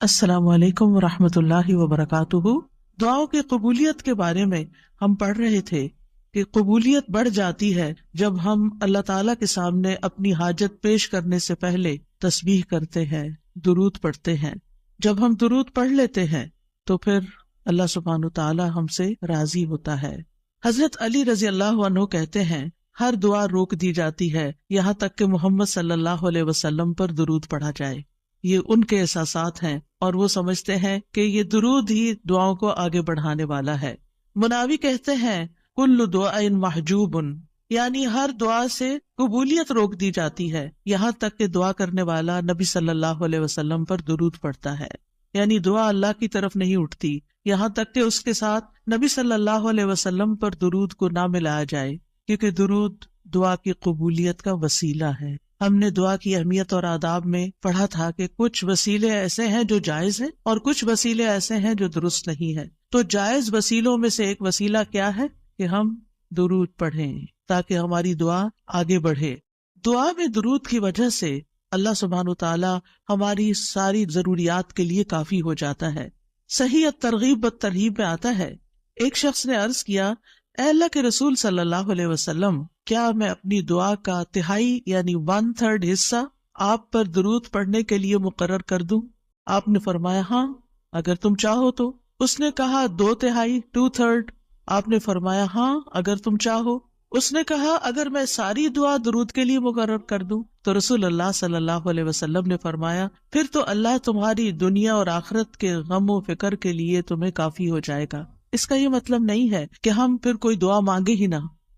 السلام علیکم ورحمۃ اللہ وبرکاتہ۔ دعاؤں کی قبولیت کے بارے میں ہم پڑھ رہے تھے کہ قبولیت بڑھ جاتی ہے جب ہم اللہ تعالیٰ کے سامنے اپنی حاجت پیش کرنے سے پہلے تسبیح کرتے ہیں، درود پڑھتے ہیں۔ جب ہم درود پڑھ لیتے ہیں تو پھر اللہ سبحانہ تعالیٰ ہم سے راضی ہوتا ہے۔ حضرت علی رضی اللہ عنہ کہتے ہیں، ہر دعا روک دی جاتی ہے یہاں تک کہ محمد صلی اللہ علیہ وسلم پر درود پڑھا جائے۔ یہ ان کے احساسات ہیں اور وہ سمجھتے ہیں کہ یہ درود ہی دعاؤں کو آگے بڑھانے والا ہے۔ مناوی کہتے ہیں، کل دعاء محجوب، یعنی ہر دعا سے قبولیت روک دی جاتی ہے یہاں تک کہ دعا کرنے والا نبی صلی اللہ علیہ وسلم پر درود پڑھتا ہے۔ یعنی دعا اللہ کی طرف نہیں اٹھتی یہاں تک کہ اس کے ساتھ نبی صلی اللہ علیہ وسلم پر درود کو نہ ملایا جائے، کیونکہ درود دعا کی قبولیت کا وسیلہ ہے۔ ہم نے دعا کی اہمیت اور آداب میں پڑھا تھا کہ کچھ وسیلے ایسے ہیں جو جائز ہیں اور کچھ وسیلے ایسے ہیں جو درست نہیں ہیں۔ تو جائز وسیلوں میں سے ایک وسیلہ کیا ہے کہ ہم درود پڑھیں تاکہ ہماری دعا آگے بڑھے۔ دعا میں درود کی وجہ سے اللہ سبحانہ تعالی ہماری ساری ضروریات کے لیے کافی ہو جاتا ہے۔ صحیح الترغیب والترہیب میں آتا ہے، ایک شخص نے عرض کیا، اے اللہ کے رسول صلی اللہ علیہ وسلم، کیا میں اپنی دعا کا تہائی یعنی 1/3 حصہ آپ پر درود پڑھنے کے لیے مقرر کر دوں؟ آپ نے فرمایا، ہاں اگر تم چاہو تو۔ اس نے کہا 2/3 2/3۔ آپ نے فرمایا، ہاں اگر تم چاہو۔ اس نے کہا، اگر میں ساری دعا درود کے لیے مقرر کر دوں؟ تو رسول اللہ صلی اللہ علیہ وسلم نے فرمایا، پھر تو اللہ تمہاری دنیا اور آخرت کے غم و فکر کے لیے تمہیں کافی ہو جائے گا۔ اس کا یہ مطلب نہیں ہے کہ ہم پھر کوئی دعا مانگے ہی نہ،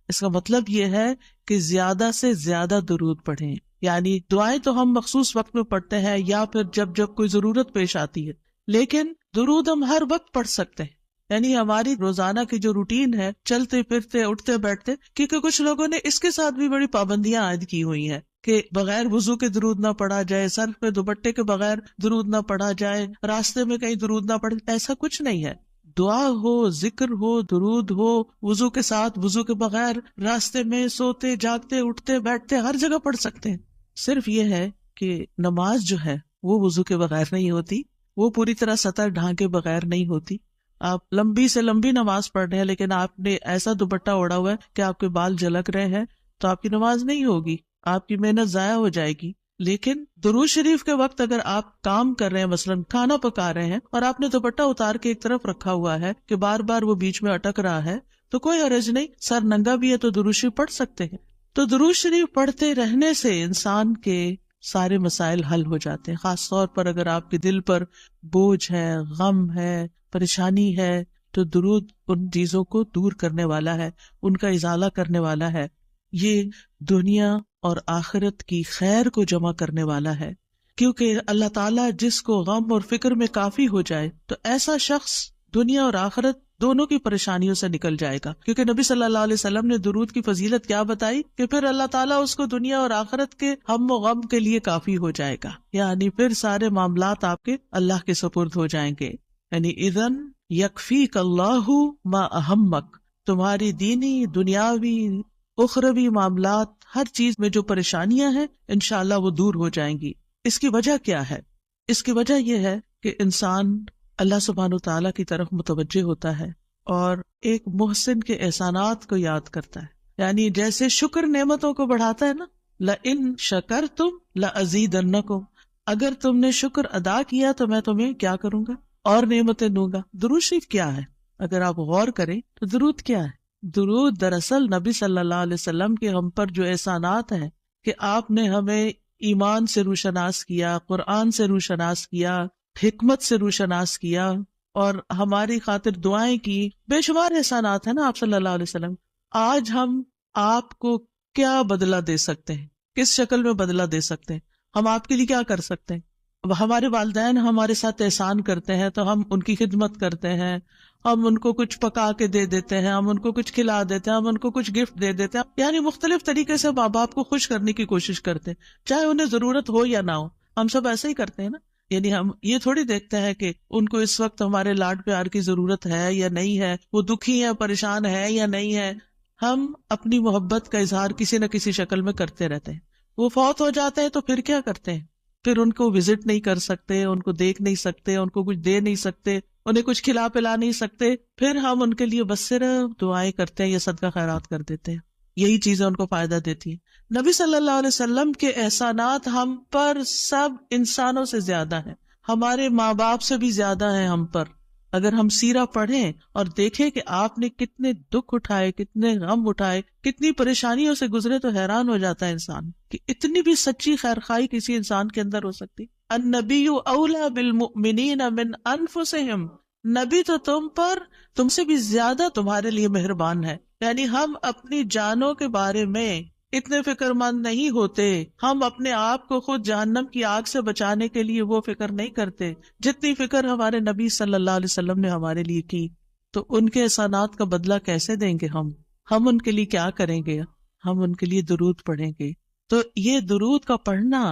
اس کا مطلب یہ ہے کہ زیادہ سے زیادہ درود پڑھیں۔ یعنی دعائیں تو ہم مخصوص وقت میں پڑھتے ہیں یا پھر جب کوئی ضرورت پیش آتی ہے، لیکن درود ہم ہر وقت پڑھ سکتے ہیں۔ یعنی ہماری روزانہ کی جو روٹین ہے، چلتے پھرتے اٹھتے بیٹھتے، کیونکہ کچھ لوگوں نے اس کے ساتھ بھی بڑی پابندیاں عائد کی ہوئی ہیں کہ بغیر وضو کے درود نہ پڑھا جائے، سر پہ دوپٹے کے بغیر درود نہ پڑھا جائے، راستے میں کہیں درود نہ پڑھے۔ ایسا کچھ نہیں ہے۔ دعا ہو، ذکر ہو، درود ہو، وضو کے ساتھ، وضو کے بغیر، راستے میں، سوتے جاگتے اٹھتے بیٹھتے، ہر جگہ پڑھ سکتے ہیں۔ صرف یہ ہے کہ نماز جو ہے وہ وضو کے بغیر نہیں ہوتی، وہ پوری طرح سطر ڈھانکے بغیر نہیں ہوتی۔ آپ لمبی سے لمبی نماز پڑھ رہے ہیں لیکن آپ نے ایسا دوپٹہ اوڑا ہوا ہے کہ آپ کے بال جھلک رہے ہیں، تو آپ کی نماز نہیں ہوگی، آپ کی محنت ضائع ہو جائے گی۔ لیکن درود شریف کے وقت اگر آپ کام کر رہے ہیں، مثلاً کھانا پکا رہے ہیں، اور آپ نے دوپٹہ اتار کے ایک طرف رکھا ہوا ہے کہ بار بار وہ بیچ میں اٹک رہا ہے، تو کوئی حرج نہیں، سر ننگا بھی ہے تو درود شریف پڑھ سکتے ہیں۔ تو درود شریف پڑھتے رہنے سے انسان کے سارے مسائل حل ہو جاتے ہیں، خاص طور پر اگر آپ کے دل پر بوجھ ہے، غم ہے، پریشانی ہے، تو درود ان چیزوں کو دور کرنے والا ہے، ان کا ازالہ کرنے والا ہے۔ یہ دنیا اور آخرت کی خیر کو جمع کرنے والا ہے، کیونکہ اللہ تعالیٰ جس کو غم اور فکر میں کافی ہو جائے تو ایسا شخص دنیا اور آخرت دونوں کی پریشانیوں سے نکل جائے گا، کیونکہ نبی صلی اللہ علیہ وسلم نے درود کی فضیلت کیا بتائی کہ پھر اللہ تعالیٰ اس کو دنیا اور آخرت کے ہم و غم کے لیے کافی ہو جائے گا، یعنی پھر سارے معاملات آپ کے اللہ کے سپرد ہو جائیں گے۔ یعنی اذن یکفیک اللہ ما اہمک، تمہاری دینی، دنیاوی، اخروی معاملات، ہر چیز میں جو پریشانیاں ہیں انشاءاللہ وہ دور ہو جائیں گی۔ اس کی وجہ کیا ہے؟ اس کی وجہ یہ ہے کہ انسان اللہ سبحانہ تعالیٰ کی طرف متوجہ ہوتا ہے اور ایک محسن کے احسانات کو یاد کرتا ہے۔ یعنی جیسے شکر نعمتوں کو بڑھاتا ہے نا، لَإِن شَكَرْتُمْ لَأَزِيدَنَّكُمْ، اگر تم نے شکر ادا کیا تو میں تمہیں کیا کروں گا؟ اور نعمتیں دوں گا۔ درود شریف کیا ہے؟ اگر آپ غور کریں تو درود کیا ہے؟ درود دراصل نبی صلی اللہ علیہ وسلم کے ہم پر جو احسانات ہیں کہ آپ نے ہمیں ایمان سے روشناس کیا، قرآن سے روشناس کیا، حکمت سے روشناس کیا، اور ہماری خاطر دعائیں کی، بے شمار احسانات ہیں نا آپ صلی اللہ علیہ وسلم۔ آج ہم آپ کو کیا بدلہ دے سکتے ہیں؟ کس شکل میں بدلہ دے سکتے ہیں؟ ہم آپ کے لیے کیا کر سکتے ہیں؟ ہمارے والدین ہمارے ساتھ احسان کرتے ہیں تو ہم ان کی خدمت کرتے ہیں، ہم ان کو کچھ پکا کے دے دیتے ہیں، ہم ان کو کچھ کھلا دیتے ہیں، ہم ان کو کچھ گفٹ دے دیتے ہیں، یعنی مختلف طریقے سے ماں باپ کو خوش کرنے کی کوشش کرتے ہیں، چاہے انہیں ضرورت ہو یا نہ ہو۔ ہم سب ایسے ہی کرتے ہیں نا، یعنی ہم یہ تھوڑی دیکھتے ہیں کہ ان کو اس وقت ہمارے لاڈ پیار کی ضرورت ہے یا نہیں ہے، وہ دکھی ہے، پریشان ہے یا نہیں ہے۔ ہم اپنی محبت کا اظہار کسی نہ کسی شکل میں کرتے رہتے ہیں۔ وہ فوت ہو جاتے ہیں تو پھر کیا کرتے ہیں؟ پھر ان کو وزٹ نہیں کر سکتے، ان کو دیکھ نہیں سکتے، ان کو کچھ دے نہیں سکتے، انہیں کچھ کھلا پلا نہیں سکتے، پھر ہم ان کے لیے بس صرف دعائیں کرتے ہیں یا صدقہ خیرات کر دیتے ہیں. یہی چیزیں ان کو فائدہ دیتی ہیں. نبی صلی اللہ علیہ وسلم کے احسانات ہم پر سب انسانوں سے زیادہ ہیں، ہمارے ماں باپ سے بھی زیادہ ہیں ہم پر. اگر ہم سیرہ پڑھیں اور دیکھیں کہ آپ نے کتنے دکھ اٹھائے، کتنے غم اٹھائے، کتنی پریشانیوں سے گزرے، تو حیران ہو جاتا ہے انسان کہ اتنی بھی سچی خیرخواہی کسی انسان کے اندر ہو سکتی. النبی اولی بالمؤمنین من انفسہم، نبی تو تم سے بھی زیادہ تمہارے لیے مہربان ہے. یعنی ہم اپنی جانوں کے بارے میں اتنے فکر مند نہیں ہوتے، ہم اپنے آپ کو خود جہنم کی آگ سے بچانے کے لیے وہ فکر نہیں کرتے جتنی فکر ہمارے نبی صلی اللہ علیہ وسلم نے ہمارے لیے کی. تو ان کے احسانات کا بدلہ کیسے دیں گے ہم ان کے لیے کیا کریں گے؟ ہم ان کے لیے درود پڑھیں گے. تو یہ درود کا پڑھنا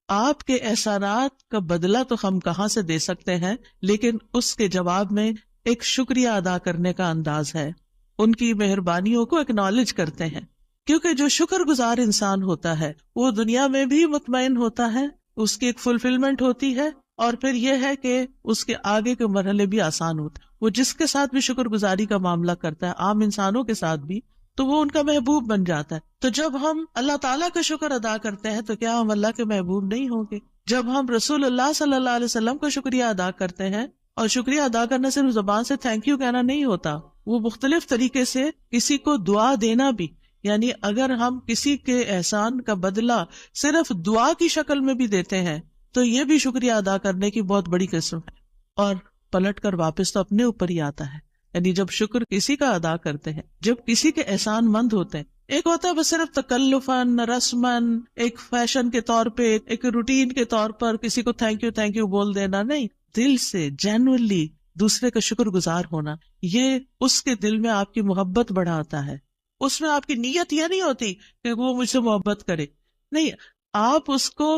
آپ کے احسانات کا بدلہ تو ہم کہاں سے دے سکتے ہیں، لیکن اس کے جواب میں ایک شکریہ ادا کرنے کا انداز ہے، ان کی مہربانیوں کو اکنالج کرتے ہیں. کیونکہ جو شکر گزار انسان ہوتا ہے وہ دنیا میں بھی مطمئن ہوتا ہے، اس کی ایک فلفلمنٹ ہوتی ہے، اور پھر یہ ہے کہ اس کے آگے کے مرحلے بھی آسان ہوتے ہیں. وہ جس کے ساتھ بھی شکر گزاری کا معاملہ کرتا ہے، عام انسانوں کے ساتھ بھی، تو وہ ان کا محبوب بن جاتا ہے. تو جب ہم اللہ تعالیٰ کا شکر ادا کرتے ہیں تو کیا ہم اللہ کے محبوب نہیں ہوں گے؟ جب ہم رسول اللہ صلی اللہ علیہ وسلم کا شکریہ ادا کرتے ہیں، اور شکریہ ادا کرنا صرف زبان سے تھینک یو کہنا نہیں ہوتا، وہ مختلف طریقے سے کسی کو دعا دینا بھی. یعنی اگر ہم کسی کے احسان کا بدلہ صرف دعا کی شکل میں بھی دیتے ہیں تو یہ بھی شکریہ ادا کرنے کی بہت بڑی قسم ہے، اور پلٹ کر واپس تو اپنے اوپر ہی آتا ہے. یعنی جب شکر کسی کا ادا کرتے ہیں، جب کسی کے احسان مند ہوتے ہیں، ایک ہوتا ہے بس صرف تکلفاً رسماً ایک فیشن کے طور پہ، ایک روٹین کے طور پر کسی کو تھینک یو بول دینا، نہیں، دل سے جینوئنلی دوسرے کا شکر گزار ہونا، یہ اس کے دل میں آپ کی محبت بڑھاتا ہے. اس میں آپ کی نیت یہ نہیں ہوتی کہ وہ مجھ سے محبت کرے، نہیں، آپ اس کو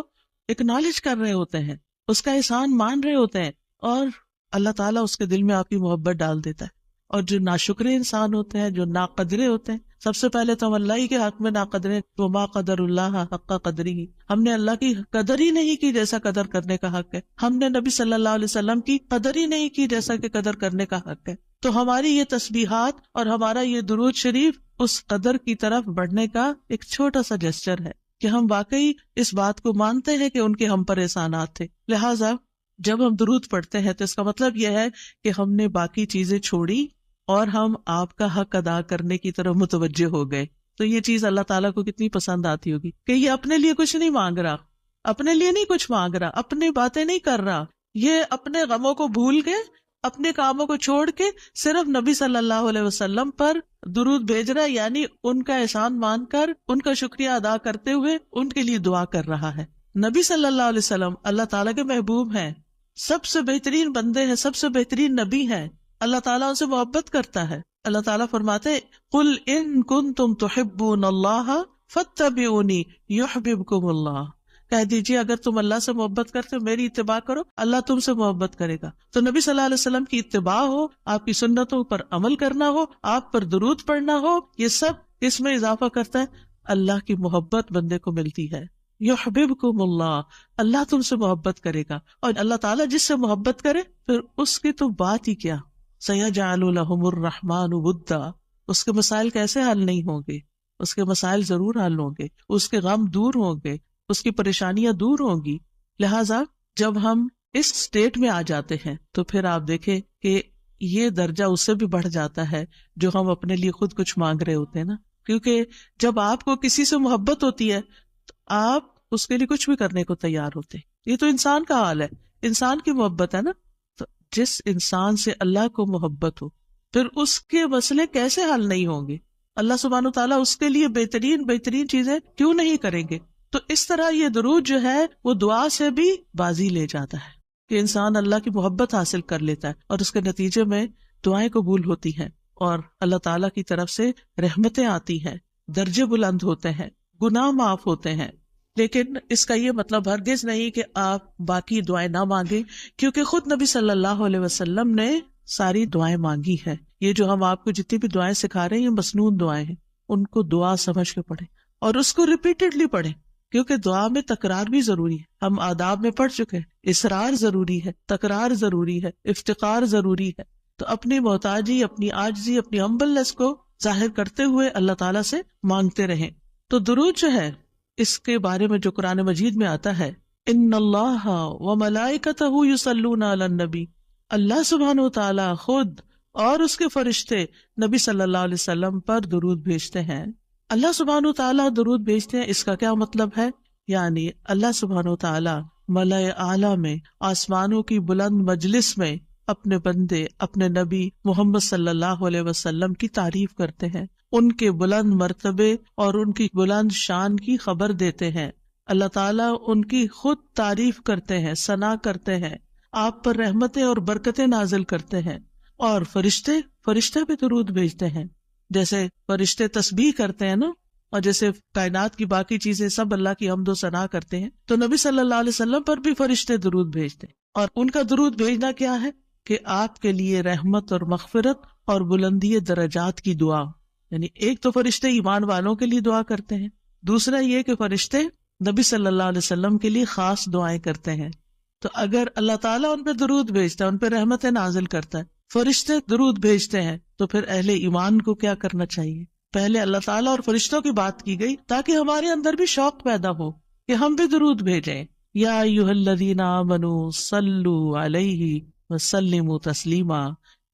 اکنالج کر رہے ہوتے ہیں، اس کا احسان مان رہے ہوتے ہیں، اور اللہ تعالیٰ اس کے دل میں آپ کی محبت ڈال دیتا ہے. اور جو ناشکرے انسان ہوتے ہیں، جو ناقدرے ہوتے ہیں، سب سے پہلے تو ہم اللہ ہی کے حق میں ناقدرے، وما قدر اللہ حق قدرہ، ہم نے اللہ کی قدر ہی نہیں کی جیسا قدر کرنے کا حق ہے. ہم نے نبی صلی اللہ علیہ وسلم کی قدر ہی نہیں کی جیسا کہ قدر کرنے کا حق ہے. تو ہماری یہ تسبیحات اور ہمارا یہ درود شریف اس قدر کی طرف بڑھنے کا ایک چھوٹا سا جسچر ہے کہ ہم واقعی اس بات کو مانتے ہیں کہ ان کے ہم پر احسانات تھے. لہٰذا جب ہم درود پڑھتے ہیں تو اس کا مطلب یہ ہے کہ ہم نے باقی چیزیں چھوڑی اور ہم آپ کا حق ادا کرنے کی طرف متوجہ ہو گئے. تو یہ چیز اللہ تعالیٰ کو کتنی پسند آتی ہوگی کہ یہ اپنے لیے کچھ نہیں مانگ رہا، اپنے لیے نہیں کچھ مانگ رہا، اپنی باتیں نہیں کر رہا، یہ اپنے غموں کو بھول کے، اپنے کاموں کو چھوڑ کے صرف نبی صلی اللہ علیہ وسلم پر درود بھیج رہا ہے. یعنی ان کا احسان مان کر، ان کا شکریہ ادا کرتے ہوئے ان کے لیے دعا کر رہا ہے. نبی صلی اللہ علیہ وسلم اللہ تعالیٰ کے محبوب ہیں، سب سے بہترین بندے ہیں، سب سے بہترین نبی ہیں. اللہ تعالیٰ ان سے محبت کرتا ہے. اللہ تعالیٰ فرماتے قل ان کنتم تحبون اللہ فاتبعونی یحببکم اللہ، کہہ دیجیے اگر تم اللہ سے محبت کرتے ہو میری اتباع کرو، اللہ تم سے محبت کرے گا. تو نبی صلی اللہ علیہ وسلم کی اتباع ہو، آپ کی سنتوں پر عمل کرنا ہو، آپ پر درود پڑھنا ہو، یہ سب اس میں اضافہ کرتا ہے اللہ کی محبت بندے کو ملتی ہے. یحببکم اللہ، اللہ تم سے محبت کرے گا. اور اللہ تعالیٰ جس سے محبت کرے پھر اس کی تو بات ہی کیا، سیجعل لہم الرحمن ودا، اس کے مسائل کیسے حل نہیں ہوں گے؟ اس کے مسائل ضرور حل ہوں گے، اس کے غم دور ہوں گے، اس کی پریشانیاں دور ہوں گی. لہٰذا جب ہم اس سٹیٹ میں آ جاتے ہیں تو پھر آپ دیکھیں کہ یہ درجہ اس سے بھی بڑھ جاتا ہے جو ہم اپنے لیے خود کچھ مانگ رہے ہوتے ہیں نا. کیونکہ جب آپ کو کسی سے محبت ہوتی ہے تو آپ اس کے لیے کچھ بھی کرنے کو تیار ہوتے ہیں. یہ تو انسان کا حال ہے، انسان کی محبت ہے نا. تو جس انسان سے اللہ کو محبت ہو پھر اس کے مسئلے کیسے حل نہیں ہوں گے؟ اللہ سبحانہ وتعالیٰ اس کے لیے بہترین چیزیں کیوں نہیں کریں گے؟ تو اس طرح یہ درود جو ہے وہ دعا سے بھی بازی لے جاتا ہے کہ انسان اللہ کی محبت حاصل کر لیتا ہے، اور اس کے نتیجے میں دعائیں قبول ہوتی ہیں اور اللہ تعالیٰ کی طرف سے رحمتیں آتی ہیں، درجے بلند ہوتے ہیں، گناہ معاف ہوتے ہیں. لیکن اس کا یہ مطلب ہرگز نہیں کہ آپ باقی دعائیں نہ مانگیں، کیونکہ خود نبی صلی اللہ علیہ وسلم نے ساری دعائیں مانگی ہیں. یہ جو ہم آپ کو جتنی بھی دعائیں سکھا رہے ہیں یہ مسنون دعائیں ہیں، ان کو دعا سمجھ کے پڑھیں اور اس کو ریپیٹڈلی پڑھیں. کیونکہ دعا میں تکرار بھی ضروری ہے، ہم آداب میں پڑھ چکے ہیں، اصرار ضروری ہے، تکرار ضروری ہے، افتقار ضروری ہے. تو اپنی محتاجی، اپنی عاجزی، اپنی ہمبلنس کو ظاہر کرتے ہوئے اللہ تعالیٰ سے مانگتے رہیں. تو درود جو ہے اس کے بارے میں جو قرآن مجید میں آتا ہے، ان اللہ وملائکتہ یصلون علی النبی، اللہ سبحانہ و تعالیٰ خود اور اس کے فرشتے نبی صلی اللہ علیہ وسلم پر درود بھیجتے ہیں. اللہ سبحانہ و تعالیٰ درود بھیجتے ہیں، اس کا کیا مطلب ہے؟ یعنی اللہ سبحانہ و تعالیٰ ملأ اعلیٰ میں، آسمانوں کی بلند مجلس میں اپنے بندے، اپنے نبی محمد صلی اللہ علیہ وسلم کی تعریف کرتے ہیں، ان کے بلند مرتبے اور ان کی بلند شان کی خبر دیتے ہیں. اللہ تعالیٰ ان کی خود تعریف کرتے ہیں، ثنا کرتے ہیں، آپ پر رحمتیں اور برکتیں نازل کرتے ہیں. اور فرشتے بھی درود بھیجتے ہیں، جیسے فرشتے تسبیح کرتے ہیں نا، اور جیسے کائنات کی باقی چیزیں سب اللہ کی حمد و ثنا کرتے ہیں، تو نبی صلی اللہ علیہ وسلم پر بھی فرشتے درود بھیجتے ہیں. اور ان کا درود بھیجنا کیا ہے کہ آپ کے لیے رحمت اور مغفرت اور بلندی درجات کی دعا. یعنی ایک تو فرشتے ایمان والوں کے لیے دعا کرتے ہیں، دوسرا یہ کہ فرشتے نبی صلی اللہ علیہ وسلم کے لیے خاص دعائیں کرتے ہیں. تو اگر اللہ تعالیٰ ان پہ درود بھیجتا ہے، ان پہ رحمتیں نازل کرتا ہے، فرشتے درود بھیجتے ہیں، تو پھر اہل ایمان کو کیا کرنا چاہیے؟ پہلے اللہ تعالیٰ اور فرشتوں کی بات کی گئی تاکہ ہمارے اندر بھی شوق پیدا ہو کہ ہم بھی درود بھیجیں. یا ایھا الذین آمنوا صلوا علیہ وسلموا تسلیما،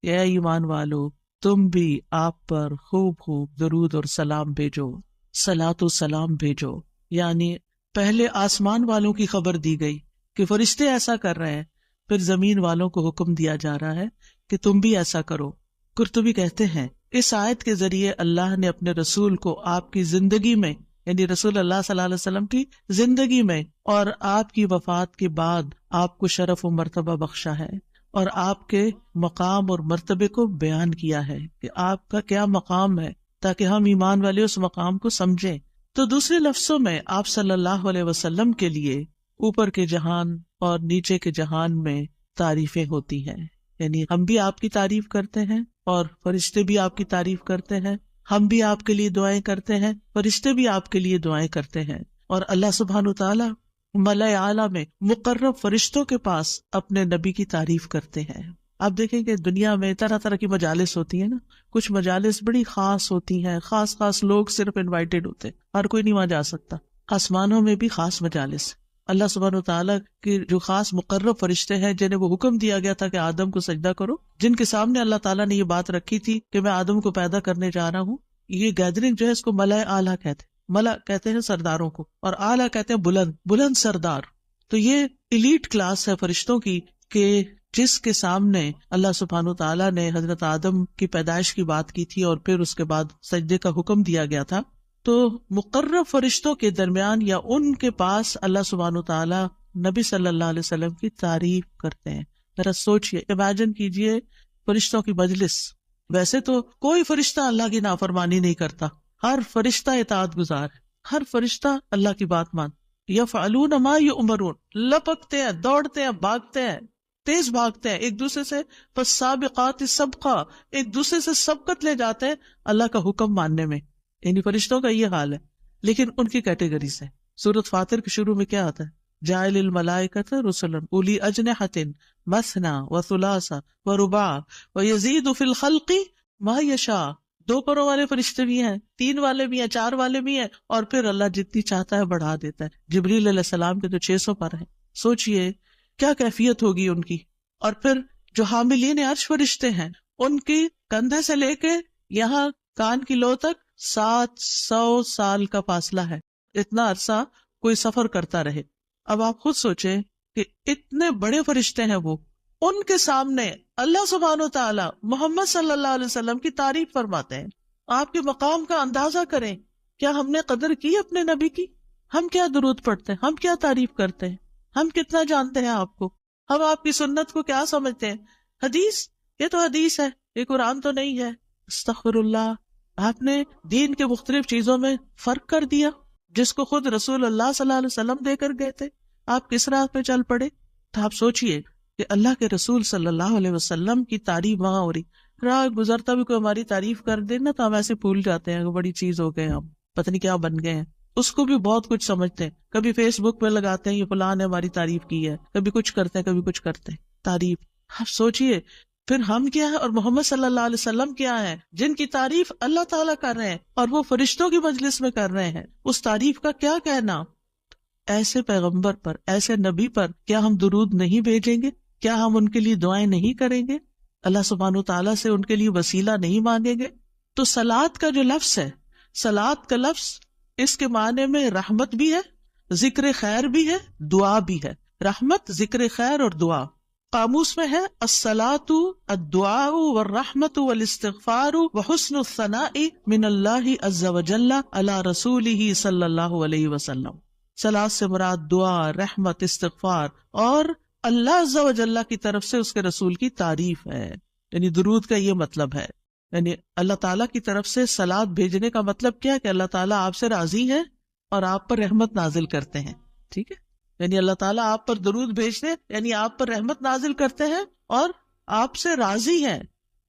اے ایمان والو تم بھی آپ پر خوب خوب درود اور سلام بھیجو، صلاۃ و سلام بھیجو. یعنی پہلے آسمان والوں کی خبر دی گئی کہ فرشتے ایسا کر رہے ہیں، پھر زمین والوں کو حکم دیا جا رہا ہے کہ تم بھی ایسا کرو. قرطبی کہتے ہیں اس آیت کے ذریعے اللہ نے اپنے رسول کو آپ کی زندگی میں، یعنی رسول اللہ صلی اللہ علیہ وسلم کی زندگی میں اور آپ کی وفات کے بعد آپ کو شرف و مرتبہ بخشا ہے، اور آپ کے مقام اور مرتبے کو بیان کیا ہے کہ آپ کا کیا مقام ہے، تاکہ ہم ایمان والے اس مقام کو سمجھیں. تو دوسرے لفظوں میں آپ صلی اللہ علیہ وسلم کے لیے اوپر کے جہان اور نیچے کے جہان میں تعریفیں ہوتی ہیں. یعنی ہم بھی آپ کی تعریف کرتے ہیں اور فرشتے بھی آپ کی تعریف کرتے ہیں، ہم بھی آپ کے لیے دعائیں کرتے ہیں، فرشتے بھی آپ کے لیے دعائیں کرتے ہیں. اور اللہ سبحانہ وتعالی ملأ اعلیٰ میں مقرب فرشتوں کے پاس اپنے نبی کی تعریف کرتے ہیں. آپ دیکھیں کہ دنیا میں طرح طرح کی مجالس ہوتی ہیں نا، کچھ مجالس بڑی خاص ہوتی ہیں، خاص لوگ صرف انوائٹیڈ ہوتے ہیں، ہر کوئی نہیں وہاں جا سکتا. آسمانوں میں بھی خاص مجالس، اللہ سبحانہ وتعالیٰ کی جو خاص مقرب فرشتے ہیں جنہیں وہ حکم دیا گیا تھا کہ آدم کو سجدہ کرو، جن کے سامنے اللہ تعالیٰ نے یہ بات رکھی تھی کہ میں آدم کو پیدا کرنے جا رہا ہوں. یہ گیدرنگ جو ہے اس کو ملأ اعلیٰ کہتے ہیں. ملا کہتے ہیں سرداروں کو، اور اعلیٰ کہتے ہیں بلند سردار. تو یہ ایلیٹ کلاس ہے فرشتوں کی کہ جس کے سامنے اللہ سبحانہ وتعالیٰ نے حضرت آدم کی پیدائش کی بات کی تھی اور پھر اس کے بعد سجدے کا حکم دیا گیا تھا. تو مقرب فرشتوں کے درمیان یا ان کے پاس اللہ سبحانہ وتعالیٰ نبی صلی اللہ علیہ وسلم کی تعریف کرتے ہیں. ذرا سوچئے، امیجن کیجئے فرشتوں کی مجلس. ویسے تو کوئی فرشتہ اللہ کی نافرمانی نہیں کرتا، ہر فرشتہ اطاعت گزار ہے، ہر فرشتہ اللہ کی بات مان. یفعلون ما یؤمرون، لپکتے ہیں، دوڑتے ہیں، بھاگتے ہیں، تیز بھاگتے ہیں ایک دوسرے سے. فالسابقات سبقا، ایک دوسرے سے سبقت لے جاتے ہیں اللہ کا حکم ماننے میں. یعنی فرشتوں کا یہ حال ہے. لیکن ان کی کیٹیگریز ہیں. سورۃ فاطر کے شروع میں کیا آتا ہے؟ جاعل الملائکۃ رسلا اولی اجنحۃ مثنی وثلاث ورباع ویزید فی الخلق ما یشاء. 2 پروں والے فرشتے بھی ہیں، 3 والے بھی ہیں، 4 والے بھی ہیں، اور پھر اللہ جتنی چاہتا ہے بڑھا دیتا ہے. جبریل علیہ السلام کے تو 600 پر ہیں. سوچئے کیا کیفیت ہوگی ان کی. اور پھر جو حاملین عرش فرشتے ہیں، ان کی کندھے سے لے کے یہاں کان کی لو تک 700 سال کا فاصلہ ہے. اتنا عرصہ کوئی سفر کرتا رہے. اب آپ خود سوچیں کہ اتنے بڑے فرشتے ہیں وہ، ان کے سامنے اللہ سبحانہ و تعالیٰ محمد صلی اللہ علیہ وسلم کی تعریف فرماتے ہیں. آپ کے مقام کا اندازہ کریں. کیا ہم نے قدر کی اپنے نبی کی؟ ہم کیا درود پڑھتے ہیں، ہم کیا تعریف کرتے ہیں، ہم کتنا جانتے ہیں آپ کو، ہم آپ کی سنت کو کیا سمجھتے ہیں. حدیث، یہ تو حدیث ہے، یہ قرآن تو نہیں ہے. استغفر اللہ. آپ نے دین کے مختلف چیزوں میں فرق کر دیا جس کو خود رسول اللہ صلی اللہ علیہ وسلم دے کر گئے تھے. آپ کس راہ پہ چل پڑے. تو آپ سوچئے کہ اللہ کے رسول صلی اللہ علیہ وسلم کی تعریف وہاں ہو رہی. راہ گزرتا بھی کوئی ہماری تعریف کر دے نا تو ہم ایسے بھول جاتے ہیں کہ بڑی چیز ہو گئے، ہم پتہ نہیں کیا بن گئے ہیں. اس کو بھی بہت کچھ سمجھتے ہیں. کبھی فیس بک پہ لگاتے ہیں یہ فلاں نے ہماری تعریف کی ہے، کبھی کچھ کرتے ہیں کبھی کچھ کرتے ہیں تعریف. آپ سوچئے پھر ہم کیا ہے اور محمد صلی اللہ علیہ وسلم کیا ہے جن کی تعریف اللہ تعالیٰ کر رہے ہیں اور وہ فرشتوں کی مجلس میں کر رہے ہیں. اس تعریف کا کیا کہنا. ایسے پیغمبر پر، ایسے نبی پر کیا ہم درود نہیں بھیجیں گے؟ کیا ہم ان کے لیے دعائیں نہیں کریں گے؟ اللہ سبحانہ وتعالیٰ سے ان کے لیے وسیلہ نہیں مانگیں گے؟ تو صلاۃ کا جو لفظ ہے، صلاۃ کا لفظ اس کے معنی میں رحمت بھی ہے، ذکر خیر بھی ہے، دعا بھی ہے. رحمت، ذکر خیر اور دعا. قاموس میں ہے الصلاۃ الدعاء والرحمت والاستغفار وحسن الثناء من اللہ عز وجل علی رسولہ صلی اللہ علیہ وسلم. صلاۃ سے مراد دعا، رحمت، استغفار اور اللہ عز وجل کی طرف سے اس کے رسول کی تعریف ہے. یعنی درود کا یہ مطلب ہے، یعنی اللہ تعالیٰ کی طرف سے صلاۃ بھیجنے کا مطلب کیا ہے کہ اللہ تعالیٰ آپ سے راضی ہے اور آپ پر رحمت نازل کرتے ہیں. ٹھیک ہے، یعنی اللہ تعالیٰ آپ پر درود بھیجتے یعنی آپ پر رحمت نازل کرتے ہیں اور آپ سے راضی ہیں.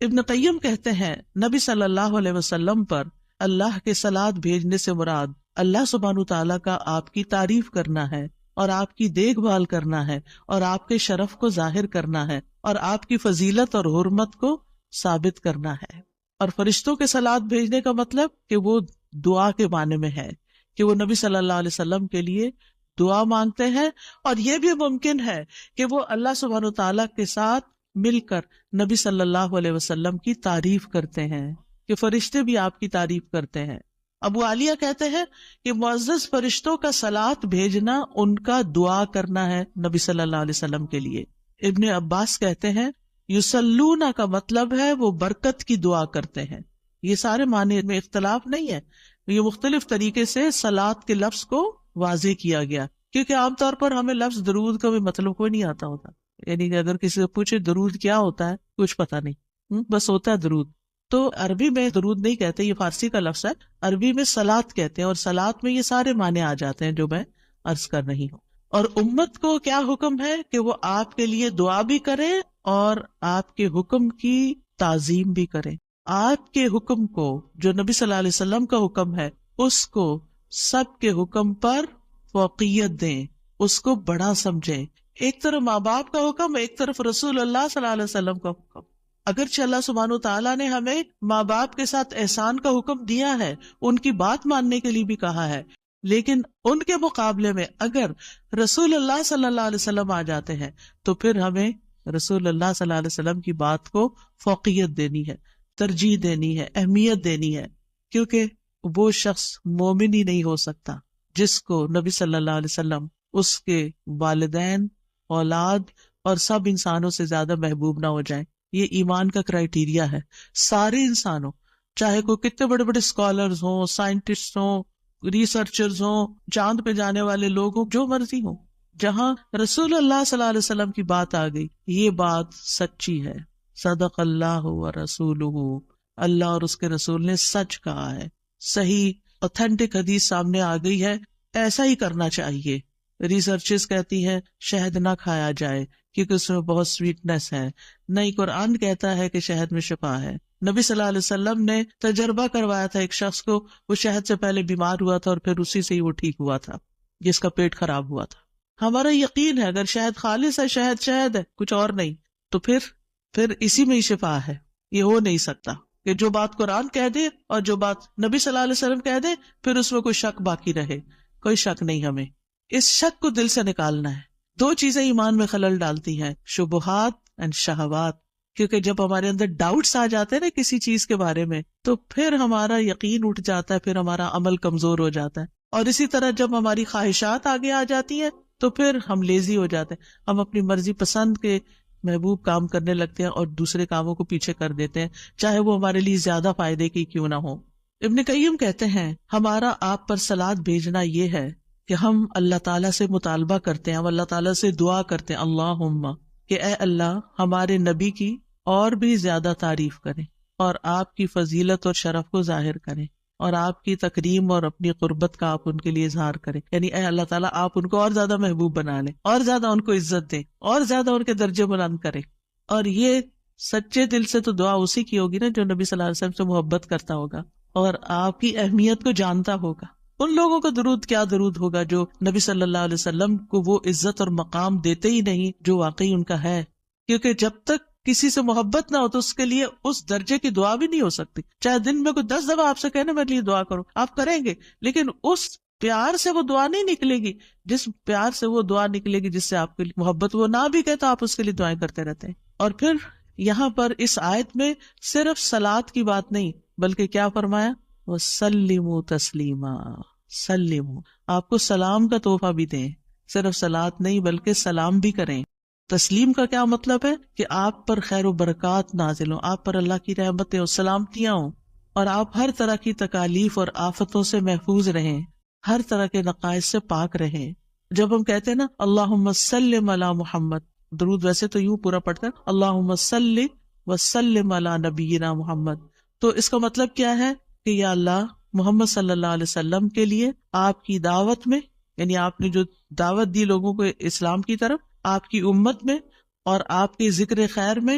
ابن قیم کہتے ہیں نبی صلی اللہ علیہ وسلم پر اللہ کے صلاۃ بھیجنے سے مراد اللہ سبحانہ تعالیٰ کا آپ کی تعریف کرنا ہے اور آپ کی دیکھ بھال کرنا ہے اور آپ کے شرف کو ظاہر کرنا ہے اور آپ کی فضیلت اور حرمت کو ثابت کرنا ہے. اور فرشتوں کے صلاۃ بھیجنے کا مطلب کہ وہ دعا کے معنی میں ہے کہ وہ نبی صلی اللہ علیہ وسلم کے لیے دعا مانگتے ہیں. اور یہ بھی ممکن ہے کہ وہ اللہ سبحانہ تعالیٰ کے ساتھ مل کر نبی صلی اللہ علیہ وسلم کی تعریف کرتے ہیں کہ فرشتے بھی آپ کی تعریف کرتے ہیں. ابو عالیہ کہتے ہیں کہ معزز فرشتوں کا صلاۃ بھیجنا ان کا دعا کرنا ہے نبی صلی اللہ علیہ وسلم کے لیے. ابن عباس کہتے ہیں یصلون کا مطلب ہے وہ برکت کی دعا کرتے ہیں. یہ سارے معنی میں اختلاف نہیں ہے، یہ مختلف طریقے سے صلاۃ کے لفظ کو واضح کیا گیا، کیونکہ عام طور پر ہمیں لفظ درود کا بھی مطلب کوئی نہیں آتا ہوتا. یعنی کہ اگر کسی سے پوچھے درود کیا ہوتا ہے کچھ پتا نہیں، بس ہوتا ہے درود. تو عربی میں درود نہیں کہتے، یہ فارسی کا لفظ ہے. عربی میں صلاۃ کہتے ہیں اور صلاۃ میں یہ سارے معنی آ جاتے ہیں جو میں عرض کر رہی ہوں. اور امت کو کیا حکم ہے کہ وہ آپ کے لیے دعا بھی کرے اور آپ کے حکم کی تعظیم بھی کرے. آپ کے حکم کو جو نبی صلی اللہ علیہ وسلم کا حکم ہے اس کو سب کے حکم پر فوقیت دیں، اس کو بڑا سمجھیں. ایک طرف ماں باپ کا حکم، ایک طرف رسول اللہ صلی اللہ علیہ وسلم کا حکم. اگرچہ اللہ سبحانہ تعالیٰ نے ہمیں ماں باپ کے ساتھ احسان کا حکم دیا ہے، ان کی بات ماننے کے لیے بھی کہا ہے، لیکن ان کے مقابلے میں اگر رسول اللہ صلی اللہ علیہ وسلم آ جاتے ہیں تو پھر ہمیں رسول اللہ صلی اللہ علیہ وسلم کی بات کو فوقیت دینی ہے، ترجیح دینی ہے، اہمیت دینی ہے. کیونکہ وہ شخص مومن ہی نہیں ہو سکتا جس کو نبی صلی اللہ علیہ وسلم اس کے والدین، اولاد اور سب انسانوں سے زیادہ محبوب نہ ہو جائیں. یہ ایمان کا کرائیٹیریا ہے. سارے انسانوں، چاہے کوئی کتنے بڑے بڑے اسکالرز ہوں، سائنٹسٹ ہوں، ریسرچرز ہوں، چاند پہ جانے والے لوگ ہوں، جو مرضی ہوں، جہاں رسول اللہ صلی اللہ علیہ وسلم کی بات آ گئی یہ بات سچی ہے. صدق اللہ و رسولہ، اللہ اور اس کے رسول نے سچ کہا ہے. صحیح اوتھینٹک حدیث سامنے آ گئی ہے، ایسا ہی کرنا چاہیے. ریسرچز کہتی ہیں شہد نہ کھایا جائے کیونکہ اس میں بہت سویٹنس ہے. نہیں، قرآن کہتا ہے کہ شہد میں شفا ہے. نبی صلی اللہ علیہ وسلم نے تجربہ کروایا تھا ایک شخص کو، وہ شہد سے پہلے بیمار ہوا تھا اور پھر اسی سے ہی وہ ٹھیک ہوا تھا جس کا پیٹ خراب ہوا تھا. ہمارا یقین ہے اگر شہد خالص ہے، شہد شہد ہے، کچھ اور نہیں، تو پھر اسی میں ہی شفا ہے. یہ ہو نہیں سکتا کہ جو بات قرآن کہہ دے اور جو بات نبی صلی اللہ علیہ وسلم کہہ دے پھر اس میں کوئی شک باقی رہے. کوئی شک نہیں. ہمیں اس شک کو دل سے نکالنا ہے. دو چیزیں ایمان میں خلل ڈالتی ہیں، شبہات اینڈ شہوات. کیونکہ جب ہمارے اندر ڈاؤٹس آ جاتے ہیں نا کسی چیز کے بارے میں تو پھر ہمارا یقین اٹھ جاتا ہے، پھر ہمارا عمل کمزور ہو جاتا ہے. اور اسی طرح جب ہماری خواہشات آگے آ جاتی ہیں تو پھر ہم لیزی ہو جاتے ہیں، ہم اپنی مرضی پسند کے محبوب کام کرنے لگتے ہیں اور دوسرے کاموں کو پیچھے کر دیتے ہیں، چاہے وہ ہمارے لیے زیادہ فائدے کی کیوں نہ ہو. ابن قیم کہتے ہیں ہمارا آپ پر صلاۃ بھیجنا یہ ہے کہ ہم اللہ تعالیٰ سے مطالبہ کرتے ہیں، ہم اللہ تعالیٰ سے دعا کرتے ہیں، اللہم، کہ اے اللہ ہمارے نبی کی اور بھی زیادہ تعریف کریں اور آپ کی فضیلت اور شرف کو ظاہر کریں اور آپ کی تکریم اور اپنی قربت کا آپ ان کے لیے اظہار کریں. یعنی اے اللہ تعالیٰ آپ ان کو اور زیادہ محبوب بنا لیں، اور زیادہ ان کو عزت دیں، اور زیادہ ان کے درجے بلند کریں. اور یہ سچے دل سے تو دعا اسی کی ہوگی نا جو نبی صلی اللہ علیہ وسلم سے محبت کرتا ہوگا اور آپ کی اہمیت کو جانتا ہوگا. ان لوگوں کا درود کیا درود ہوگا جو نبی صلی اللہ علیہ وسلم کو وہ عزت اور مقام دیتے ہی نہیں جو واقعی ان کا ہے. کیونکہ جب تک کسی سے محبت نہ ہو تو اس کے لیے اس درجے کی دعا بھی نہیں ہو سکتی. چاہے دن میں کوئی 10 دفعہ آپ سے کہنا میرے لیے دعا کرو، آپ کریں گے، لیکن اس پیار سے وہ دعا نہیں نکلے گی جس پیار سے وہ دعا نکلے گی جس سے آپ کے لیے محبت. وہ نہ بھی کہے تو آپ اس کے لیے دعائیں کرتے رہتے ہیں. اور پھر یہاں پر اس آیت میں صرف صلاۃ کی بات نہیں بلکہ کیا فرمایا، وَسَلِّمُوا تَسْلِيمًا. سلموا، آپ کو سلام کا تحفہ بھی دیں، صرف صلاۃ نہیں بلکہ سلام بھی کریں. تسلیم کا کیا مطلب ہے کہ آپ پر خیر و برکات نازل ہوں، آپ پر اللہ کی رحمتیں اور سلامتیاں ہوں، اور آپ ہر طرح کی تکالیف اور آفتوں سے محفوظ رہیں، ہر طرح کے نقائص سے پاک رہیں. جب ہم کہتے ہیں نا اللہم سلم علی محمد، درود ویسے تو یوں پورا پڑھتے ہیں اللہم صلی وسلم علی نبینا محمد، تو اس کا مطلب کیا ہے کہ یا اللہ محمد صلی اللہ علیہ وسلم کے لیے آپ کی دعوت میں، یعنی آپ نے جو دعوت دی لوگوں کو اسلام کی طرف، آپ کی امت میں اور آپ کے ذکر خیر میں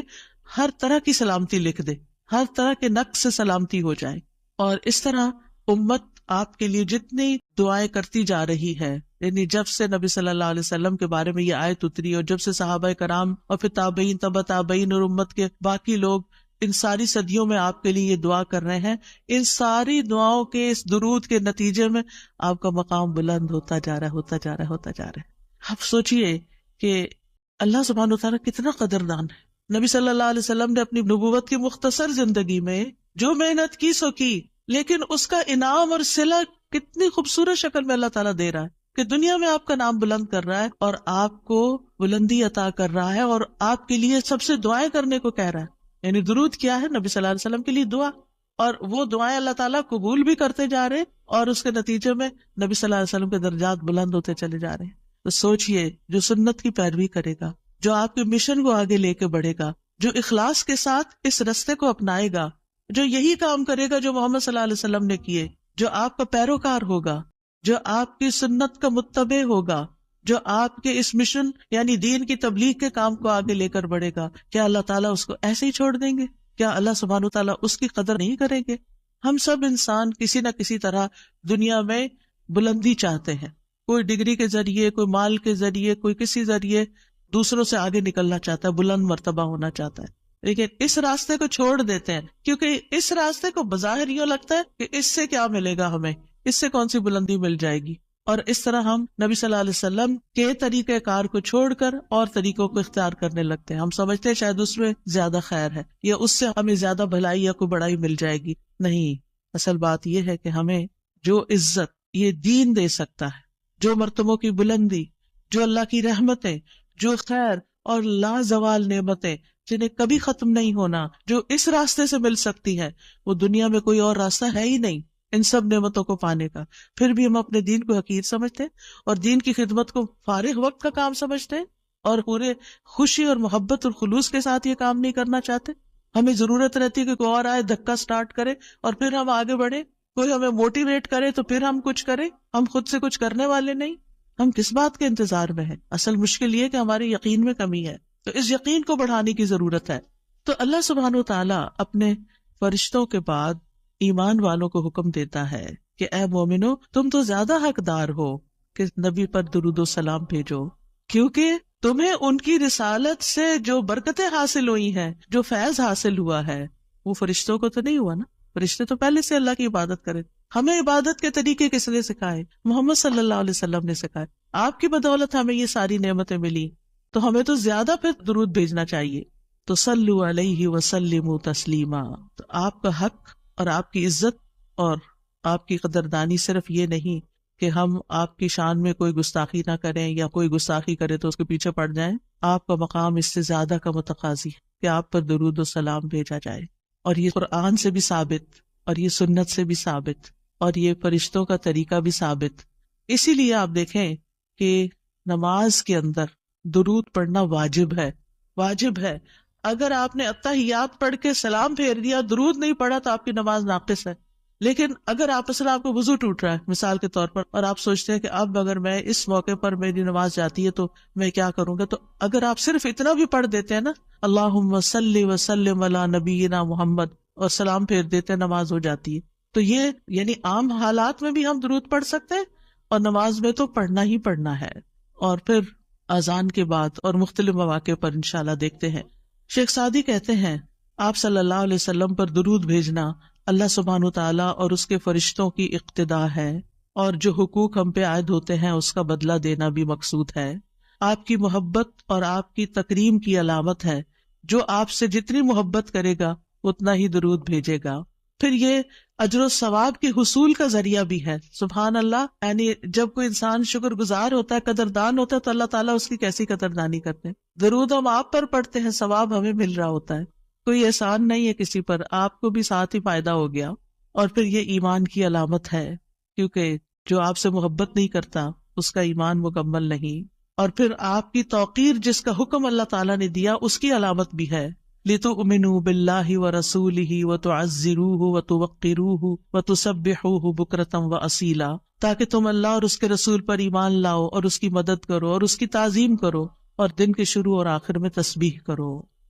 ہر طرح کی سلامتی لکھ دے، ہر طرح کے نقص سے سلامتی ہو جائے. اور اس طرح امت آپ کے لیے جتنی دعائیں کرتی جا رہی ہے، یعنی جب سے نبی صلی اللہ علیہ وسلم کے بارے میں یہ آیت اتری اور جب سے صحابہ کرام اور پھر تابعین، تبع تابعین اور امت کے باقی لوگ ان ساری صدیوں میں آپ کے لیے یہ دعا کر رہے ہیں، ان ساری دعاؤں کے اس درود کے نتیجے میں آپ کا مقام بلند ہوتا جا رہا ہے، ہوتا جا رہا ہے، ہوتا جا رہا ہے. آپ سوچئے کہ اللہ سبحانہ وتعالیٰ کتنا قدردان ہے. نبی صلی اللہ علیہ وسلم نے اپنی نبوت کی مختصر زندگی میں جو محنت کی سو کی، لیکن اس کا انعام اور صلہ کتنی خوبصورت شکل میں اللہ تعالیٰ دے رہا ہے کہ دنیا میں آپ کا نام بلند کر رہا ہے اور آپ کو بلندی عطا کر رہا ہے اور آپ کے لیے سب سے دعائیں کرنے کو کہہ رہا ہے. یعنی درود کیا ہے؟ نبی صلی اللہ علیہ وسلم کے لیے دعا، اور وہ دعائیں اللہ تعالیٰ قبول بھی کرتے جا رہے اور اس کے نتیجے میں نبی صلی اللہ علیہ وسلم کے درجات بلند ہوتے چلے جا رہے ہیں. تو سوچئے جو سنت کی پیروی کرے گا، جو آپ کے مشن کو آگے لے کے بڑھے گا، جو اخلاص کے ساتھ اس رستے کو اپنائے گا، جو یہی کام کرے گا جو محمد صلی اللہ علیہ وسلم نے کیے، جو آپ کا پیروکار ہوگا، جو آپ کی سنت کا متبع ہوگا، جو آپ کے اس مشن یعنی دین کی تبلیغ کے کام کو آگے لے کر بڑھے گا، کیا اللہ تعالیٰ اس کو ایسے ہی چھوڑ دیں گے؟ کیا اللہ سبحانہ و تعالیٰ اس کی قدر نہیں کریں گے؟ ہم سب انسان کسی نہ کسی طرح دنیا میں بلندی چاہتے ہیں، کوئی ڈگری کے ذریعے، کوئی مال کے ذریعے، کوئی کسی ذریعے دوسروں سے آگے نکلنا چاہتا ہے، بلند مرتبہ ہونا چاہتا ہے. لیکن اس راستے کو چھوڑ دیتے ہیں کیونکہ اس راستے کو بظاہر یوں لگتا ہے کہ اس سے کیا ملے گا، ہمیں اس سے کون سی بلندی مل جائے گی، اور اس طرح ہم نبی صلی اللہ علیہ وسلم کے طریقہ کار کو چھوڑ کر اور طریقوں کو اختیار کرنے لگتے ہیں. ہم سمجھتے ہیں شاید اس میں زیادہ خیر ہے یا اس سے ہمیں زیادہ بھلائی یا کوئی بڑائی مل جائے گی. نہیں، اصل بات یہ ہے کہ ہمیں جو عزت یہ دین دے سکتا ہے، جو مرتبوں کی بلندی، جو اللہ کی رحمتیں، جو خیر اور لازوال نعمتیں جنہیں کبھی ختم نہیں ہونا، جو اس راستے سے مل سکتی ہے، وہ دنیا میں کوئی اور راستہ ہے ہی نہیں ان سب نعمتوں کو پانے کا. پھر بھی ہم اپنے دین کو حقیر سمجھتے ہیں اور دین کی خدمت کو فارغ وقت کا کام سمجھتے ہیں اور پورے خوشی اور محبت اور خلوص کے ساتھ یہ کام نہیں کرنا چاہتے. ہمیں ضرورت رہتی ہے کہ کوئی اور آئے، دھکا سٹارٹ کرے اور پھر ہم آگے بڑھیں، کوئی ہمیں موٹیویٹ کرے تو پھر ہم کچھ کریں. ہم خود سے کچھ کرنے والے نہیں. ہم کس بات کے انتظار میں ہیں؟ اصل مشکل یہ کہ ہمارے یقین میں کمی ہے، تو اس یقین کو بڑھانے کی ضرورت ہے. تو اللہ سبحانہ و تعالیٰ اپنے فرشتوں کے بعد ایمان والوں کو حکم دیتا ہے کہ اے مومنو، تم تو زیادہ حقدار ہو کہ نبی پر درود و سلام بھیجو، کیونکہ تمہیں ان کی رسالت سے جو برکتیں حاصل ہوئی ہیں، جو فیض حاصل ہوا ہے، وہ فرشتوں کو تو نہیں ہوا نا. فرشتے تو پہلے سے اللہ کی عبادت کرے. ہمیں عبادت کے طریقے کس نے سکھائے؟ محمد صلی اللہ علیہ وسلم نے سکھائے. آپ کی بدولت ہمیں یہ ساری نعمتیں ملی، تو ہمیں تو زیادہ پھر درود بھیجنا چاہیے. تو صلو علیہ وسلموا تسلیما. تو آپ کا حق اور آپ کی عزت اور آپ کی قدردانی صرف یہ نہیں کہ ہم آپ کی شان میں کوئی گستاخی نہ کریں یا کوئی گستاخی کرے تو اس کے پیچھے پڑ جائیں. آپ کا مقام اس سے زیادہ کا متقاضی ہے کہ آپ پر درود و سلام بھیجا جائے. اور یہ قرآن سے بھی ثابت، اور یہ سنت سے بھی ثابت، اور یہ فرشتوں کا طریقہ بھی ثابت. اسی لیے آپ دیکھیں کہ نماز کے اندر درود پڑھنا واجب ہے، واجب ہے. اگر آپ نے اتحیات پڑھ کے سلام پھیر دیا، درود نہیں پڑھا، تو آپ کی نماز ناقص ہے. لیکن اگر آپ کو وضو ٹوٹ رہا ہے مثال کے طور پر، اور آپ سوچتے ہیں کہ اب اگر میں اس موقع پر میری نماز جاتی ہے تو میں کیا کروں گا، تو اگر آپ صرف اتنا بھی پڑھ دیتے ہیں نا، اللہم صلی وسلم علی نبینا محمد، اور سلام پھیر دیتے ہیں، نماز ہو جاتی ہے. تو یہ یعنی عام حالات میں بھی ہم درود پڑھ سکتے ہیں، اور نماز میں تو پڑھنا ہی پڑھنا ہے، اور پھر اذان کے بعد اور مختلف مواقع پر انشاءاللہ دیکھتے ہیں۔ شیخ سعدی کہتے ہیں آپ صلی اللہ علیہ وسلم پر درود بھیجنا اللہ سبحانہ وتعالیٰ اور اس کے فرشتوں کی اقتدا ہے، اور جو حقوق ہم پہ عائد ہوتے ہیں اس کا بدلہ دینا بھی مقصود ہے۔ آپ کی محبت اور آپ کی تکریم کی علامت ہے، جو آپ سے جتنی محبت کرے گا اتنا ہی درود بھیجے گا۔ پھر یہ اجر و ثواب کے حصول کا ذریعہ بھی ہے۔ سبحان اللہ، یعنی جب کوئی انسان شکر گزار ہوتا ہے، قدردان ہوتا ہے، تو اللہ تعالیٰ اس کی کیسی قدردانی کرتے ہیں۔ درود ہم آپ پر پڑھتے ہیں، ثواب ہمیں مل رہا ہوتا ہے، کوئی احسان نہیں ہے کسی پر، آپ کو بھی ساتھ ہی فائدہ ہو گیا۔ اور پھر یہ ایمان کی علامت ہے، کیونکہ جو آپ سے محبت نہیں کرتا اس کا ایمان مکمل نہیں۔ اور پھر آپ کی توقیر جس کا حکم اللہ تعالیٰ نے دیا اس کی علامت بھی ہے، لِتُؤْمِنُوا بِاللَّهِ وَرَسُولِهِ وَتُعَزِّرُوهُ وَتُوَقِّرُوهُ وَتُسَبِّحُوهُ بُكْرَةً وَأَصِيلًا، تاکہ تم اللہ اور اس کے رسول پر ایمان لاؤ اور اس کی مدد کرو اور اس کی تعظیم کرو اور دن کے شروع اور آخر میں تسبیح کرو۔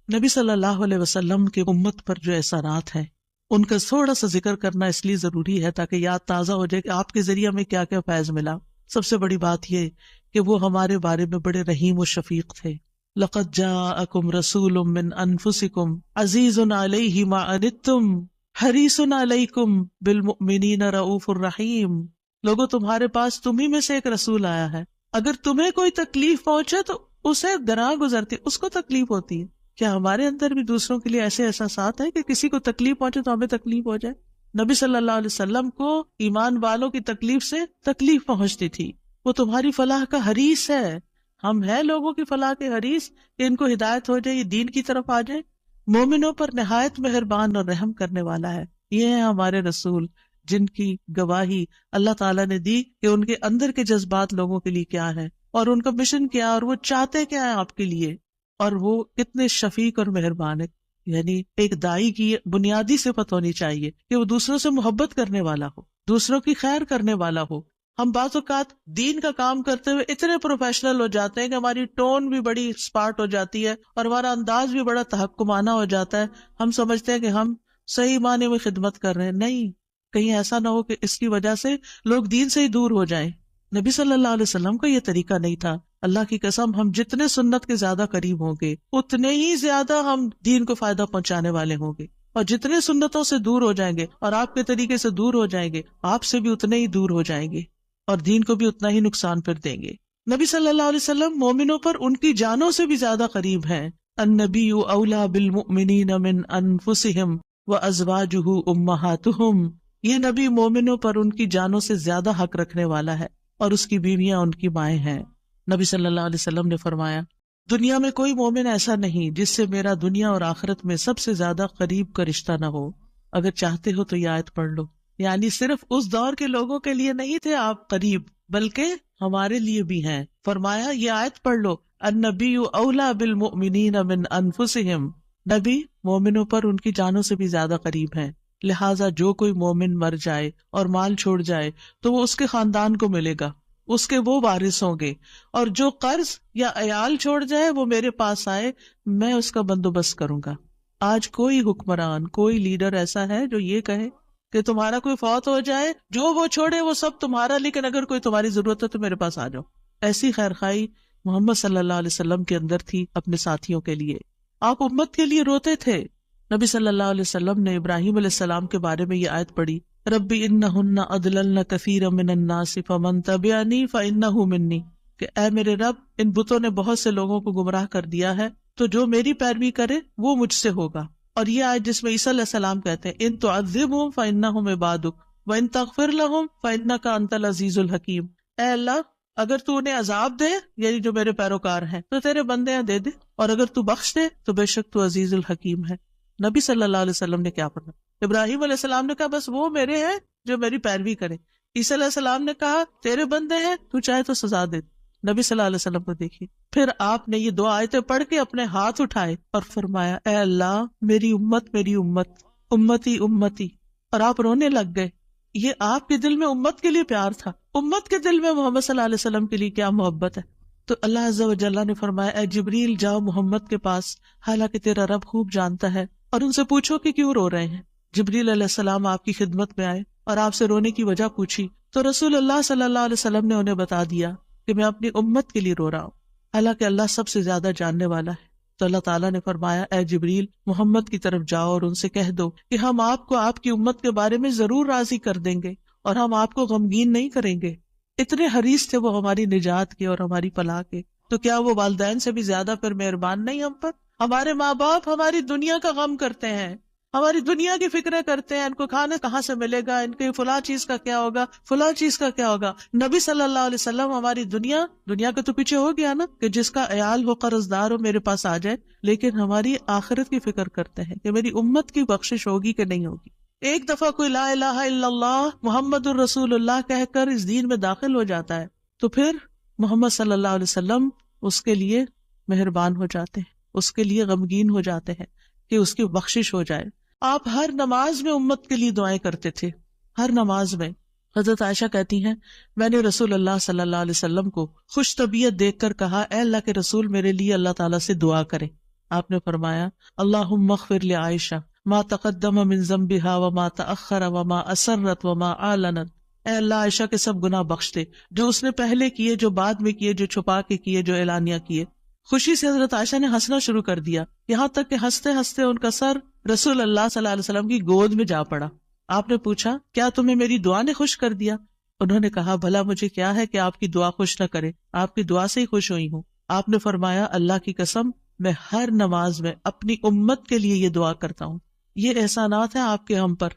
نبی صلی اللہ علیہ وسلم کی امت پر جو احسانات ہیں ان کا تھوڑا سا ذکر کرنا اس لیے ضروری ہے تاکہ یاد تازہ ہو جائے کہ آپ کے ذریعے ہمیں کیا کیا فیض ملا۔ سب سے بڑی بات یہ کہ وہ ہمارے بارے میں بڑے رحیم و شفیق تھے۔ لَقَدْ جَاءَكُمْ رَسُولٌ مِّنْ أَنفُسِكُمْ عَزِيزٌ عَلَيْهِ مَا عَنِتُّمْ حَرِيصٌ عَلَيْكُمْ بِالْمُؤْمِنِينَ رَءُوفٌ رَحِيمٌ۔ لوگوں، تمہارے پاس تمہیں میں سے ایک رسول آیا ہے، اگر تمہیں کوئی تکلیف پہنچے تو اسے گناہ گزرتی، اس کو تکلیف ہوتی ہے۔ کیا ہمارے اندر بھی دوسروں کے لیے ایسے احساسات ہیں کہ کسی کو تکلیف پہنچے تو ہمیں تکلیف ہو جائے؟ نبی صلی اللہ علیہ وسلم کو ایمان والوں کی تکلیف سے تکلیف پہنچتی تھی۔ وہ تمہاری فلاح کا حریص ہے۔ ہم ہیں لوگوں کی فلاح کے حریص کہ ان کو ہدایت ہو جائے، یہ دین کی طرف آ جائے۔ مومنوں پر نہایت مہربان اور رحم کرنے والا ہے۔ یہ ہیں ہمارے رسول جن کی گواہی اللہ تعالیٰ نے دی کہ ان کے اندر کے جذبات لوگوں کے لیے کیا ہے اور ان کا مشن کیا، اور وہ چاہتے کیا ہے آپ کے لیے، اور وہ کتنے شفیق اور مہربان ہے۔ یعنی ایک دائی کی بنیادی صفت ہونی چاہیے کہ وہ دوسروں سے محبت کرنے والا ہو، دوسروں کی خیر کرنے والا ہو۔ ہم بعض اوقات دین کا کام کرتے ہوئے اتنے پروفیشنل ہو جاتے ہیں کہ ہماری ٹون بھی بڑی اسپارٹ ہو جاتی ہے اور ہمارا انداز بھی بڑا تحکمانہ ہو جاتا ہے۔ ہم سمجھتے ہیں کہ ہم صحیح معنی میں خدمت کر رہے ہیں، نہیں، کہیں ایسا نہ ہو کہ اس کی وجہ سے لوگ دین سے ہی دور ہو جائیں۔ نبی صلی اللہ علیہ وسلم کا یہ طریقہ نہیں تھا۔ اللہ کی قسم، ہم جتنے سنت کے زیادہ قریب ہوں گے اتنے ہی زیادہ ہم دین کو فائدہ پہنچانے والے ہوں گے، اور جتنے سنتوں سے دور ہو جائیں گے اور آپ کے طریقے سے دور ہو جائیں گے، آپ سے بھی اتنے ہی دور ہو جائیں گے اور دین کو بھی اتنا ہی نقصان پھر دیں گے۔ نبی صلی اللہ علیہ وسلم مومنوں پر ان کی جانوں سے بھی زیادہ قریب ہیں۔ النبی اولیٰ بالمؤمنین من انفسہم وازواجہ امہاتہم۔ یہ نبی مومنوں پر ان کی جانوں سے زیادہ حق رکھنے والا ہے اور اس کی بیویاں ان کی مائیں ہیں۔ نبی صلی اللہ علیہ وسلم نے فرمایا، دنیا میں کوئی مومن ایسا نہیں جس سے میرا دنیا اور آخرت میں سب سے زیادہ قریب کا رشتہ نہ ہو۔ اگر چاہتے ہو تو یہ آیت پڑھ لو۔ یعنی صرف اس دور کے لوگوں کے لیے نہیں تھے آپ قریب، بلکہ ہمارے لیے بھی ہیں۔ فرمایا یہ آیت پڑھ لو، النبی اولیٰ بالمؤمنین من انفسہم۔ نبی مومنوں پر ان کی جانوں سے بھی زیادہ قریب ہیں، لہٰذا جو کوئی مومن مر جائے اور مال چھوڑ جائے تو وہ اس کے خاندان کو ملے گا، اس کے وہ وارث ہوں گے، اور جو قرض یا عیال چھوڑ جائے وہ میرے پاس آئے، میں اس کا بندوبست کروں گا۔ آج کوئی حکمران، کوئی لیڈر ایسا ہے جو یہ کہے کہ تمہارا کوئی فوت ہو جائے، جو وہ چھوڑے وہ سب تمہارا، لیکن اگر کوئی تمہاری ضرورت ہے تو میرے پاس آ جاؤ؟ ایسی خیرخواہی محمد صلی اللہ علیہ وسلم کے اندر تھی اپنے ساتھیوں کے لیے۔ آپ امت کے لیے روتے تھے۔ نبی صلی اللہ علیہ وسلم نے ابراہیم علیہ السلام کے بارے میں یہ آیت پڑھی، ربی انہن اضللن کثیرا من الناس فمن تبعنی فانہ منی، کہ اے میرے رب، ان بتوں نے بہت سے لوگوں کو گمراہ کر دیا ہے، تو جو میری پیروی کرے وہ مجھ سے ہوگا۔ اور یہ آیت جس میں عیسیٰ علیہ السلام کہتے ہیں، ان تعذبہم فانہم عبادک وان تغفر لہم فانک انت العزیز الحکیم، اے اللہ اگر تو انہیں عذاب دے، یعنی جو میرے پیروکار ہیں، تو تیرے بندے ہیں دے دے، اور اگر تو بخش دے تو بے شک تو عزیز الحکیم ہے۔ نبی صلی اللہ علیہ وسلم نے کیا فرمایا؟ ابراہیم علیہ السلام نے کہا بس وہ میرے ہیں جو میری پیروی کرے۔ عیسیٰ علیہ السلام نے کہا تیرے بندے ہیں، تو چاہے تو سزا دے۔ نبی صلی اللہ علیہ وسلم کو دیکھیے، پھر آپ نے یہ دو آیتیں پڑھ کے اپنے ہاتھ اٹھائے اور فرمایا، اے اللہ میری امت، میری امت، امتی امتی، اور آپ رونے لگ گئے۔ یہ آپ کے دل میں امت کے لیے پیار تھا، امت کے دل میں محمد صلی اللہ علیہ وسلم کے لیے کیا محبت ہے۔ تو اللہ عز و جل نے فرمایا، اے جبریل جاؤ محمد کے پاس، حالانکہ تیرا رب خوب جانتا ہے، اور ان سے پوچھو کہ کیوں رو رہے ہیں۔ جبریل علیہ السلام آپ کی خدمت میں آئے اور آپ سے رونے کی وجہ پوچھی تو رسول اللہ صلی اللہ علیہ وسلم نے انہیں بتا دیا کہ میں اپنی امت کے لیے رو رہا ہوں، حالانکہ اللہ سب سے زیادہ جاننے والا ہے۔ تو اللہ تعالیٰ نے فرمایا، اے جبریل، محمد کی طرف جاؤ اور ان سے کہہ دو کہ ہم آپ کو آپ کی امت کے بارے میں ضرور راضی کر دیں گے اور ہم آپ کو غمگین نہیں کریں گے۔ اتنے حریص تھے وہ ہماری نجات کے اور ہماری فلاح کے، تو کیا وہ والدین سے بھی زیادہ پھر مہربان نہیں ہم پر؟ ہمارے ماں باپ ہماری دنیا کا غم کرتے ہیں، ہماری دنیا کی فکریں کرتے ہیں، ان کو کھانا کہاں سے ملے گا، ان کے فلاں چیز کا کیا ہوگا، فلاں چیز کا کیا ہوگا۔ نبی صلی اللہ علیہ وسلم ہماری دنیا کے تو پیچھے ہو گیا نا کہ جس کا عیال ہو، قرض دار ہو، میرے پاس آ جائے، لیکن ہماری آخرت کی فکر کرتے ہیں کہ میری امت کی بخشش ہوگی کہ نہیں ہوگی۔ ایک دفعہ کوئی لا الہ الا اللہ محمد الرسول اللہ کہہ کر اس دین میں داخل ہو جاتا ہے تو پھر محمد صلی اللہ علیہ وسلم اس کے لیے مہربان ہو جاتے ہیں، اس کے لیے غمگین ہو جاتے ہیں کہ اس کی بخشش ہو جائے۔ آپ ہر نماز میں امت کے لیے دعائیں کرتے تھے، ہر نماز میں۔ حضرت عائشہ کہتی ہیں، میں نے رسول اللہ صلی اللہ علیہ وسلم کو خوش طبیعت دیکھ کر کہا، اے اللہ کے رسول، میرے لیے اللہ تعالیٰ سے دعا کریں۔ آپ نے فرمایا، اللہم اغفر لعائشہ ما تقدم من ذنبها وما تأخر وما اسرت وما اعلنت۔ اے اللہ، عائشہ کے سب گناہ بخش دے، جو اس نے پہلے کیے، جو بعد میں کیے، جو چھپا کے کیے، جو اعلانیہ کیے۔ خوشی سے حضرت عائشہ نے ہنسنا شروع کر دیا، یہاں تک کہ ہنستے ہنستے ان کا سر رسول اللہ صلی اللہ علیہ وسلم کی گود میں جا پڑا۔ آپ نے پوچھا، کیا تمہیں میری دعا نے خوش کر دیا؟ انہوں نے کہا، بھلا مجھے کیا ہے کہ آپ کی دعا خوش نہ کرے، آپ کی دعا سے ہی خوش ہوئی ہوں۔ آپ نے فرمایا، اللہ کی قسم، میں ہر نماز میں اپنی امت کے لیے یہ دعا کرتا ہوں۔ یہ احسانات ہیں آپ کے ہم پر،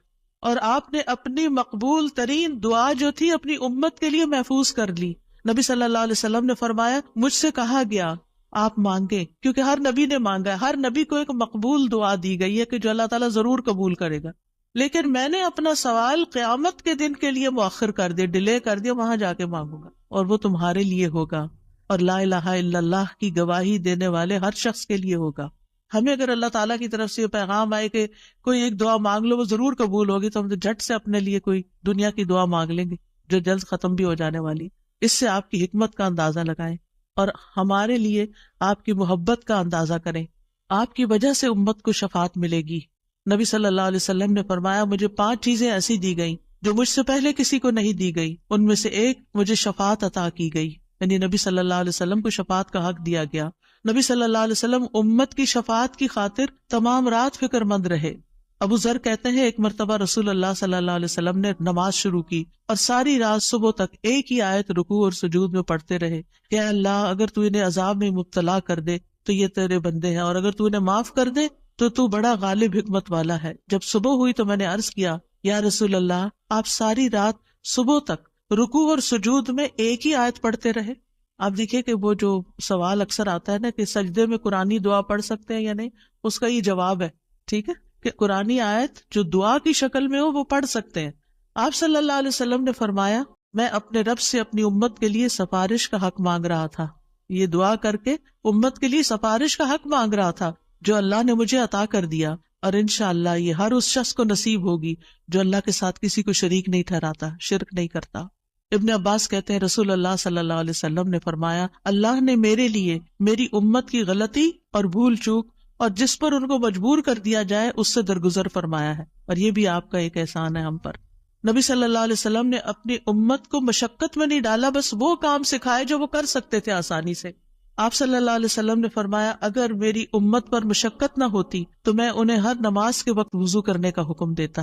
اور آپ نے اپنی مقبول ترین دعا جو تھی اپنی امت کے لیے محفوظ کر لی۔ نبی صلی اللہ علیہ وسلم نے فرمایا، مجھ سے کہا گیا آپ مانگیں، کیونکہ ہر نبی نے مانگا ہے، ہر نبی کو ایک مقبول دعا دی گئی ہے کہ جو اللہ تعالیٰ ضرور قبول کرے گا، لیکن میں نے اپنا سوال قیامت کے دن کے لیے مؤخر کر دیا، ڈیلے کر دیا، وہاں جا کے مانگوں گا اور وہ تمہارے لیے ہوگا، اور لا الہ الا اللہ کی گواہی دینے والے ہر شخص کے لیے ہوگا۔ ہمیں اگر اللہ تعالیٰ کی طرف سے یہ پیغام آئے کہ کوئی ایک دعا مانگ لو وہ ضرور قبول ہوگی، تو ہم تو جھٹ سے اپنے لیے کوئی دنیا کی دعا مانگ لیں گے جو جلد ختم بھی ہو جانے والی۔ اس سے آپ کی حکمت کا اندازہ لگائیں اور ہمارے لیے آپ کی محبت کا اندازہ کریں۔ آپ کی وجہ سے امت کو شفاعت ملے گی۔ نبی صلی اللہ علیہ وسلم نے فرمایا، مجھے 5 چیزیں ایسی دی گئیں جو مجھ سے پہلے کسی کو نہیں دی گئی، ان میں سے ایک مجھے شفاعت عطا کی گئی، یعنی نبی صلی اللہ علیہ وسلم کو شفاعت کا حق دیا گیا۔ نبی صلی اللہ علیہ وسلم امت کی شفاعت کی خاطر تمام رات فکر مند رہے۔ ابو ذر کہتے ہیں، ایک مرتبہ رسول اللہ صلی اللہ علیہ وسلم نے نماز شروع کی اور ساری رات صبح تک ایک ہی آیت رکوع اور سجود میں پڑھتے رہے کہ اے اللہ، اگر تو انہیں عذاب میں مبتلا کر دے تو یہ تیرے بندے ہیں، اور اگر تو انہیں معاف کر دے تو تو بڑا غالب حکمت والا ہے۔ جب صبح ہوئی تو میں نے عرض کیا، یا رسول اللہ، آپ ساری رات صبح تک رکوع اور سجود میں ایک ہی آیت پڑھتے رہے؟ آپ دیکھیے کہ وہ جو سوال اکثر آتا ہے نا کہ سجدے میں قرآنی دعا پڑھ سکتے ہیں یا نہیں، اس کا یہ جواب ہے، ٹھیک ہے، کہ قرآنی آیت جو دعا کی شکل میں ہو وہ پڑھ سکتے ہیں۔ آپ صلی اللہ علیہ وسلم نے فرمایا، میں اپنے رب سے اپنی امت کے لیے سفارش کا حق مانگ رہا تھا، یہ دعا کر کے امت کے لیے سفارش کا حق مانگ رہا تھا جو اللہ نے مجھے عطا کر دیا، اور انشاءاللہ یہ ہر اس شخص کو نصیب ہوگی جو اللہ کے ساتھ کسی کو شریک نہیں ٹھہراتا، شرک نہیں کرتا۔ ابن عباس کہتے ہیں، رسول اللہ صلی اللہ علیہ وسلم نے فرمایا، اللہ نے میرے لیے میری امت کی غلطی اور بھول چوک اور جس پر ان کو مجبور کر دیا جائے اس سے درگزر فرمایا ہے، اور یہ بھی آپ کا ایک احسان ہے ہم پر۔ نبی صلی اللہ علیہ وسلم نے اپنی امت کو مشقت میں نہیں ڈالا، بس وہ کام سکھائے جو وہ کر سکتے تھے آسانی سے۔ آپ صلی اللہ علیہ وسلم نے فرمایا، اگر میری امت پر مشقت نہ ہوتی تو میں انہیں ہر نماز کے وقت وضو کرنے کا حکم دیتا،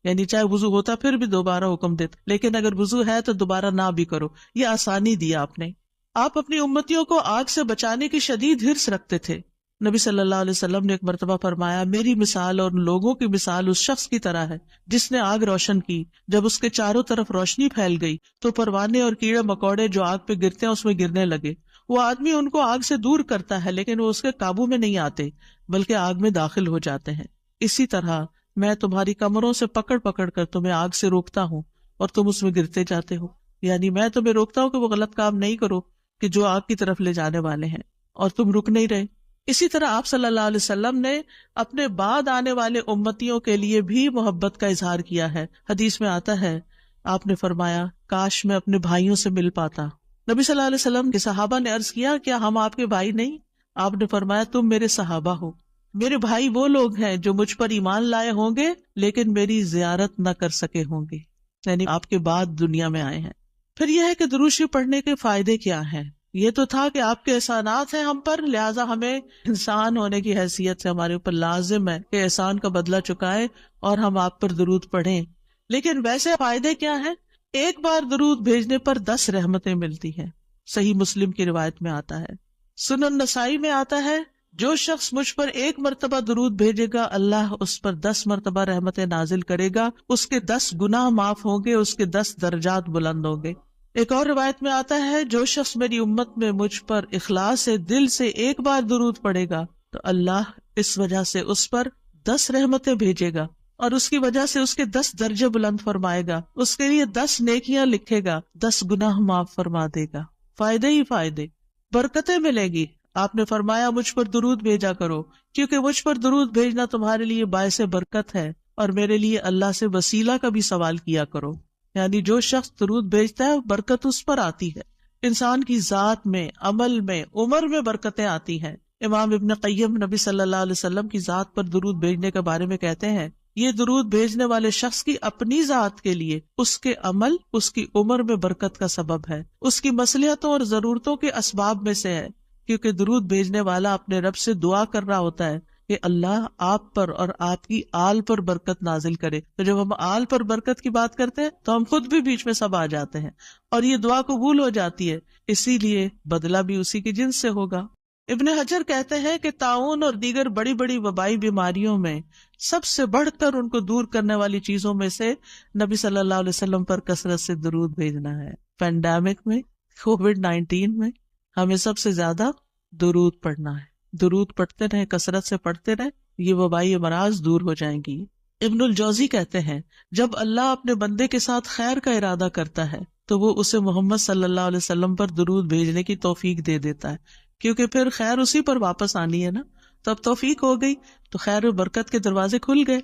یعنی چاہے وضو ہوتا پھر بھی دوبارہ حکم دیتا، لیکن اگر وضو ہے تو دوبارہ نہ بھی کرو، یہ آسانی دیا آپ نے۔ آپ اپنی امتیوں کو آگ سے بچانے کی شدید حرص رکھتے تھے۔ نبی صلی اللہ علیہ وسلم نے ایک مرتبہ فرمایا، میری مثال اور لوگوں کی مثال اس شخص کی طرح ہے جس نے آگ روشن کی، جب اس کے چاروں طرف روشنی پھیل گئی تو پروانے اور کیڑے مکوڑے جو آگ پہ گرتے ہیں اس میں گرنے لگے۔ وہ آدمی ان کو آگ سے دور کرتا ہے لیکن وہ اس کے قابو میں نہیں آتے بلکہ آگ میں داخل ہو جاتے ہیں۔ اسی طرح میں تمہاری کمروں سے پکڑ پکڑ کر تمہیں آگ سے روکتا ہوں اور تم اس میں گرتے جاتے ہو، یعنی میں تمہیں روکتا ہوں کہ وہ غلط کام نہیں کرو کہ جو آگ کی طرف لے جانے والے ہیں، اور تم رک نہیں رہے۔ اسی طرح آپ صلی اللہ علیہ وسلم نے اپنے بعد آنے والے امتیوں کے لیے بھی محبت کا اظہار کیا ہے۔ حدیث میں آتا ہے، آپ نے فرمایا، کاش میں اپنے بھائیوں سے مل پاتا۔ نبی صلی اللہ علیہ وسلم کے صحابہ نے عرض کیا، کیا ہم آپ کے بھائی نہیں؟ آپ نے فرمایا، تم میرے صحابہ ہو۔ میرے بھائی وہ لوگ ہیں جو مجھ پر ایمان لائے ہوں گے لیکن میری زیارت نہ کر سکے ہوں گے، یعنی آپ کے بعد دنیا میں آئے ہیں۔ پھر یہ ہے کہ درود شریف پڑھنے کے فائدے کیا ہیں۔ یہ تو تھا کہ آپ کے احسانات ہیں ہم پر، لہٰذا ہمیں انسان ہونے کی حیثیت سے ہمارے اوپر لازم ہے کہ احسان کا بدلہ چکائے اور ہم آپ پر درود پڑھیں۔ لیکن ویسے فائدے کیا ہیں؟ ایک بار درود بھیجنے پر 10 رحمتیں ملتی ہیں، صحیح مسلم کی روایت میں آتا ہے۔ سنن نسائی میں آتا ہے جو شخص مجھ پر 1 مرتبہ درود بھیجے گا اللہ اس پر 10 مرتبہ رحمتیں نازل کرے گا، اس کے 10 گناہ معاف ہوں گے، اس کے 10 درجات بلند ہوں گے۔ ایک اور روایت میں آتا ہے جو شخص میری امت میں مجھ پر اخلاص سے دل سے 1 بار درود پڑے گا تو اللہ اس وجہ سے اس پر 10 رحمتیں بھیجے گا اور اس کی وجہ سے اس کے 10 درجے بلند فرمائے گا، اس کے لیے 10 نیکیاں لکھے گا، 10 گناہ معاف فرما دے گا۔ فائدے ہی فائدے، برکتیں ملے گی۔ آپ نے فرمایا مجھ پر درود بھیجا کرو کیونکہ مجھ پر درود بھیجنا تمہارے لیے باعث برکت ہے، اور میرے لیے اللہ سے وسیلہ کا بھی سوال کیا کرو، یعنی جو شخص درود بھیجتا ہے برکت اس پر آتی ہے، انسان کی ذات میں، عمل میں، عمر میں برکتیں آتی ہیں۔ امام ابن قیم نبی صلی اللہ علیہ وسلم کی ذات پر درود بھیجنے کے بارے میں کہتے ہیں یہ درود بھیجنے والے شخص کی اپنی ذات کے لیے، اس کے عمل، اس کی عمر میں برکت کا سبب ہے، اس کی مصلحتوں اور ضرورتوں کے اسباب میں سے ہے، کیونکہ درود بھیجنے والا اپنے رب سے دعا کر رہا ہوتا ہے کہ اللہ آپ پر اور آپ کی آل پر برکت نازل کرے۔ تو جب ہم آل پر برکت کی بات کرتے ہیں تو ہم خود بھی بیچ میں سب آ جاتے ہیں اور یہ دعا قبول ہو جاتی ہے، اسی لیے بدلہ بھی اسی کی جنس سے ہوگا۔ ابن حجر کہتے ہیں کہ طاعون اور دیگر بڑی بڑی وبائی بیماریوں میں سب سے بڑھ کر ان کو دور کرنے والی چیزوں میں سے نبی صلی اللہ علیہ وسلم پر کثرت سے درود بھیجنا ہے۔ پینڈیمک میں، کووڈ-19 میں ہمیں سب سے زیادہ درود پڑھنا ہے، درود پڑھتے رہیں، کثرت سے پڑھتے رہیں، یہ وبائی امراض دور ہو جائیں گی۔ ابن الجوزی کہتے ہیں جب اللہ اپنے بندے کے ساتھ خیر کا ارادہ کرتا ہے تو وہ اسے محمد صلی اللہ علیہ وسلم پر درود بھیجنے کی توفیق دے دیتا ہے، کیونکہ پھر خیر اسی پر واپس آنی ہے نا، تو اب توفیق ہو گئی تو خیر و برکت کے دروازے کھل گئے۔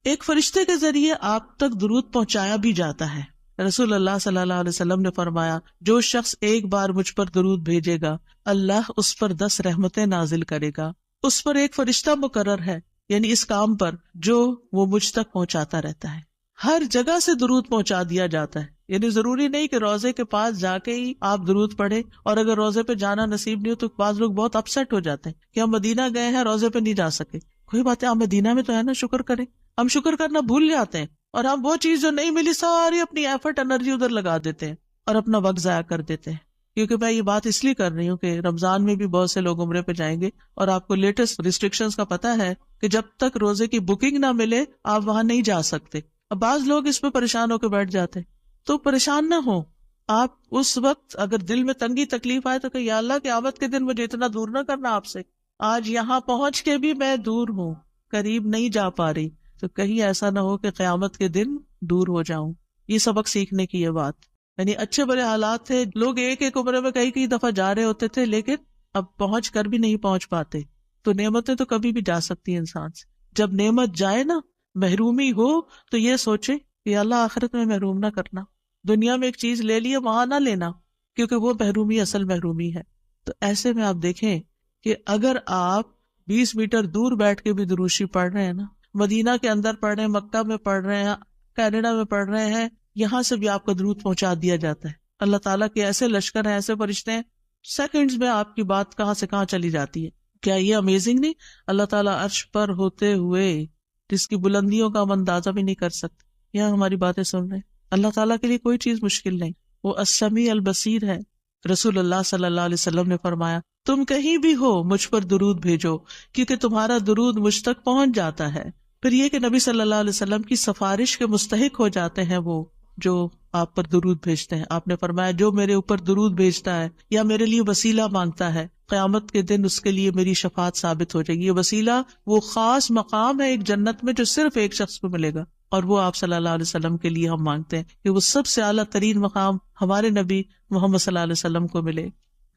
ایک فرشتے کے ذریعے آپ تک درود پہنچایا بھی جاتا ہے۔ رسول اللہ صلی اللہ علیہ وسلم نے فرمایا جو شخص 1 بار مجھ پر درود بھیجے گا اللہ اس پر 10 رحمتیں نازل کرے گا، اس پر ایک فرشتہ مقرر ہے، یعنی اس کام پر جو وہ مجھ تک پہنچاتا رہتا ہے۔ ہر جگہ سے درود پہنچا دیا جاتا ہے، یعنی ضروری نہیں کہ روضے کے پاس جا کے ہی آپ درود پڑھیں، اور اگر روضے پہ جانا نصیب نہیں ہو تو بعض لوگ بہت اپسیٹ ہو جاتے ہیں کہ ہم مدینہ گئے ہیں روضے پہ نہیں جا سکے۔ کوئی بات ہے، آپ مدینہ میں تو ہے نا، شکر کریں۔ ہم شکر کرنا بھول جاتے ہیں اور ہم وہ چیز جو نہیں ملی ساری اپنی ایفرٹ انرجی ادھر لگا دیتے ہیں اور اپنا وقت ضائع کر دیتے ہیں۔ کیونکہ میں یہ بات اس لیے کر رہی ہوں کہ رمضان میں بھی بہت سے لوگ عمرے پہ جائیں گے اور آپ کو لیٹسٹ ریسٹرکشنز کا پتہ ہے کہ جب تک روزے کی بکنگ نہ ملے آپ وہاں نہیں جا سکتے۔ اب بعض لوگ اس پہ پریشان ہو کے بیٹھ جاتے ہیں، تو پریشان نہ ہو آپ۔ اس وقت اگر دل میں تنگی تکلیف آئے تو کہ یا اللہ قیامت کے دن مجھے اتنا دور نہ کرنا آپ سے، آج یہاں پہنچ کے بھی میں دور ہوں، قریب نہیں جا پا رہی، تو کہیں ایسا نہ ہو کہ قیامت کے دن دور ہو جاؤں۔ یہ سبق سیکھنے کی یہ بات، یعنی اچھے برے حالات تھے، لوگ ایک عمرے میں کئی دفعہ جا رہے ہوتے تھے لیکن اب پہنچ کر بھی نہیں پہنچ پاتے۔ تو نعمتیں تو کبھی بھی جا سکتی ہیں انسان سے، جب نعمت جائے نا، محرومی ہو تو یہ سوچے کہ اللہ آخرت میں محروم نہ کرنا، دنیا میں ایک چیز لے لیے وہاں نہ لینا، کیونکہ وہ محرومی اصل محرومی ہے۔ تو ایسے میں آپ دیکھیں کہ اگر آپ 20 میٹر دور بیٹھ کے بھی درود شریف پڑھ رہے ہیں نا، مدینہ کے اندر پڑھ رہے ہیں، مکہ میں پڑھ رہے ہیں، کینیڈا میں پڑھ رہے ہیں، یہاں سے بھی آپ کا درود پہنچا دیا جاتا ہے۔ اللہ تعالیٰ کے ایسے لشکر ہیں، ایسے فرشتے ہیں، سیکنڈز میں آپ کی بات کہاں سے کہاں چلی جاتی ہے۔ کیا یہ امیزنگ نہیں؟ اللہ تعالیٰ عرش پر ہوتے ہوئے جس کی بلندیوں کا ہم اندازہ بھی نہیں کر سکتے، یہاں ہماری باتیں سن رہے ہیں۔ اللہ تعالیٰ کے لیے کوئی چیز مشکل نہیں، وہ السمیع البصیر ہے۔ رسول اللہ صلی اللہ علیہ وسلم نے فرمایا تم کہیں بھی ہو مجھ پر درود بھیجو کیونکہ تمہارا درود مجھ تک پہنچ جاتا ہے۔ پھر یہ کہ نبی صلی اللہ علیہ وسلم کی سفارش کے مستحق ہو جاتے ہیں وہ جو آپ پر درود بھیجتے ہیں۔ آپ نے فرمایا جو میرے اوپر درود بھیجتا ہے یا میرے لیے وسیلہ مانگتا ہے، قیامت کے دن اس کے لیے میری شفاعت ثابت ہو جائے گی۔ یہ وسیلہ وہ خاص مقام ہے ایک جنت میں جو صرف ایک شخص کو ملے گا، اور وہ آپ صلی اللہ علیہ وسلم کے لیے ہم مانگتے ہیں کہ وہ سب سے اعلیٰ ترین مقام ہمارے نبی محمد صلی اللہ علیہ وسلم کو ملے۔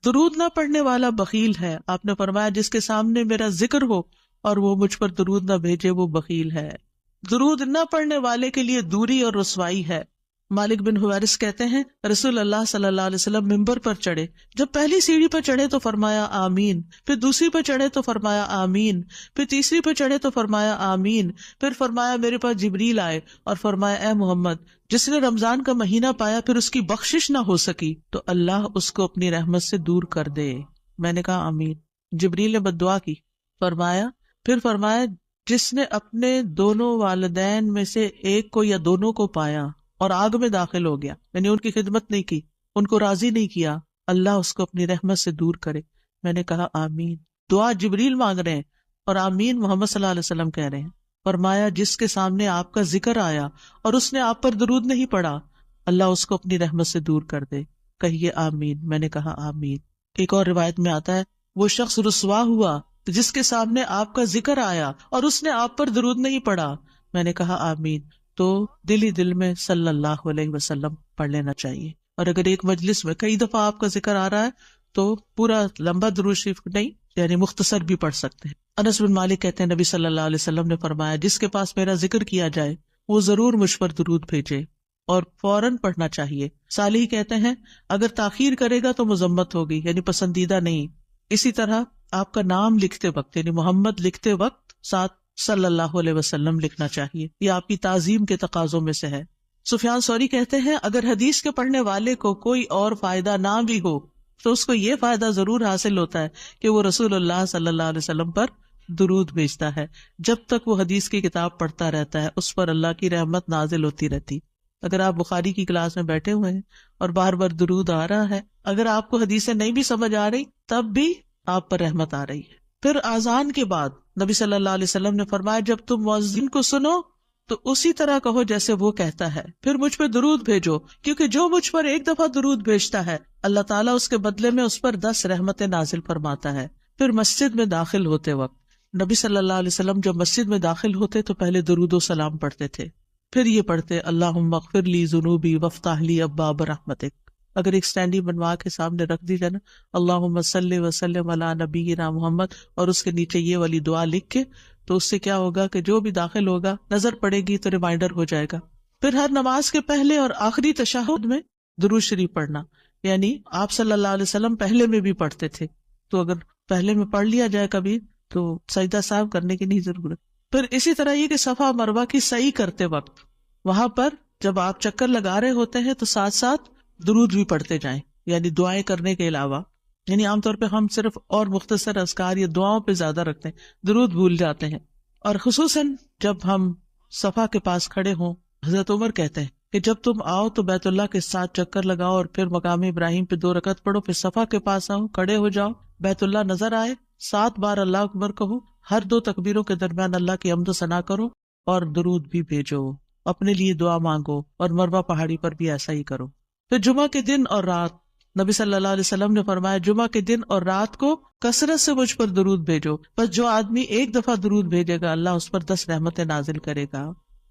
درود نہ پڑھنے والا بخیل ہے۔ آپ نے فرمایا جس کے سامنے میرا ذکر ہو اور وہ مجھ پر درود نہ بھیجے وہ بخیل ہے۔ درود نہ پڑھنے والے کے لیے دوری اور رسوائی ہے۔ مالک بن حویرث کہتے ہیں رسول اللہ صلی اللہ علیہ وسلم ممبر پر چڑھے، جب پہلی سیڑھی پر چڑھے تو فرمایا آمین، پھر دوسری پر چڑھے تو فرمایا آمین، پھر تیسری پر چڑھے تو فرمایا آمین، پھر فرمایا میرے پاس جبریل آئے اور فرمایا اے محمد، جس نے رمضان کا مہینہ پایا پھر اس کی بخشش نہ ہو سکی تو اللہ اس کو اپنی رحمت سے دور کر دے۔ میں نے کہا آمین۔ جبریل نے بد دعا کی، پھر فرمایا جس نے اپنے دونوں والدین میں سے ایک کو یا دونوں کو پایا اور آگ میں داخل ہو گیا، یعنی ان کی خدمت نہیں کی، ان کو راضی نہیں کیا، اللہ اس کو اپنی رحمت سے دور کرے۔ میں نے کہا آمین۔ دعا جبریل مانگ رہے ہیں اور آمین محمد صلی اللہ علیہ وسلم کہہ رہے ہیں۔ فرمایا جس کے سامنے آپ کا ذکر آیا اور اس نے آپ پر درود نہیں پڑھا، اللہ اس کو اپنی رحمت سے دور کر دے۔ کہیے آمین۔ میں نے کہا آمین۔ ایک اور روایت میں آتا ہے وہ شخص رسوا ہوا جس کے سامنے آپ کا ذکر آیا اور اس نے آپ پر درود نہیں پڑھا۔ میں نے کہا آمین۔ تو دل ہی دل میں صلی اللہ علیہ وسلم پڑھ لینا چاہیے، اور اگر ایک مجلس میں کئی دفعہ آپ کا ذکر آ رہا ہے تو پورا لمبا درود شریف نہیں، یعنی مختصر بھی پڑھ سکتے ہیں۔ انس بن مالک کہتے ہیں نبی صلی اللہ علیہ وسلم نے فرمایا جس کے پاس میرا ذکر کیا جائے وہ ضرور مجھ پر درود بھیجے اور فوراً پڑھنا چاہیے۔ صالح کہتے ہیں اگر تاخیر کرے گا تو مذمت ہوگی، یعنی پسندیدہ نہیں۔ اسی طرح آپ کا نام لکھتے وقت یعنی محمد لکھتے وقت ساتھ صلی اللہ علیہ وسلم لکھنا چاہیے، یہ آپ کی تعظیم کے تقاضوں میں سے ہے۔ سفیان ثوری کہتے ہیں اگر حدیث کے پڑھنے والے کو کوئی اور فائدہ نہ بھی ہو تو اس کو یہ فائدہ ضرور حاصل ہوتا ہے کہ وہ رسول اللہ صلی اللہ علیہ وسلم پر درود بھیجتا ہے۔ جب تک وہ حدیث کی کتاب پڑھتا رہتا ہے اس پر اللہ کی رحمت نازل ہوتی رہتی۔ اگر آپ بخاری کی کلاس میں بیٹھے ہوئے ہیں اور بار بار درود آ رہا ہے، اگر آپ کو حدیثیں نہیں بھی سمجھ آ رہی تب بھی آپ پر رحمت آ رہی ہے۔ پھر اذان کے بعد نبی صلی اللہ علیہ وسلم نے فرمایا جب تم مؤذن کو سنو تو اسی طرح کہو جیسے وہ کہتا ہے، پھر مجھ پہ درود بھیجو، کیونکہ جو مجھ پر ایک دفعہ درود بھیجتا ہے اللہ تعالیٰ اس کے بدلے میں اس پر 10 رحمتیں نازل فرماتا ہے۔ پھر مسجد میں داخل ہوتے وقت نبی صلی اللہ علیہ وسلم جب مسجد میں داخل ہوتے تو پہلے درود و سلام پڑھتے تھے، پھر یہ پڑھتے اللہم اغفر لی ذنوبی وافتح لی ابواب رحمتک۔ اگر ایک سٹینڈی بنوا کے سامنے رکھ دی جائے نا اللہم صلی وسلم علی نبینا محمد، اور اس کے نیچے یہ والی دعا لکھ کے، تو اس سے کیا ہوگا کہ جو بھی داخل ہوگا نظر پڑے گی تو ریمائنڈر ہو جائے گا۔ پھر ہر نماز کے پہلے اور آخری تشہد میں درود شریف پڑھنا، یعنی آپ صلی اللہ علیہ وسلم پہلے میں بھی پڑھتے تھے، تو اگر پہلے میں پڑھ لیا جائے کبھی تو سجدہ صاحب کرنے کی نہیں ضرورت۔ پھر اسی طرح یہ کہ صفا مروہ کی سعی کرتے وقت وہاں پر جب آپ چکر لگا رہے ہوتے ہیں تو ساتھ ساتھ درود بھی پڑھتے جائیں، یعنی دعائیں کرنے کے علاوہ۔ یعنی عام طور پہ ہم صرف اور مختصر اذکار یا دعاؤں پہ زیادہ رکھتے ہیں، درود بھول جاتے ہیں۔ اور خصوصاً جب ہم صفا کے پاس کھڑے ہوں، حضرت عمر کہتے ہیں کہ جب تم آؤ تو بیت اللہ کے ساتھ چکر لگاؤ اور پھر مقام ابراہیم پہ 2 رکعت پڑھو، پھر صفا کے پاس آؤ، کھڑے ہو جاؤ، بیت اللہ نظر آئے، 7 بار اللہ اکبر کہو، ہر 2 تکبیروں کے درمیان اللہ کی حمد و ثنا کرو اور درود بھی بھیجو، اپنے لیے دعا مانگو، اور مروہ پہاڑی پر بھی ایسا ہی کرو۔ پھر جمعہ کے دن اور رات نبی صلی اللہ علیہ وسلم نے فرمایا جمعہ کے دن اور رات کو کثرت سے مجھ پر درود بھیجو، بس جو آدمی ایک دفعہ درود بھیجے گا اللہ اس پر 10 رحمتیں نازل کرے گا۔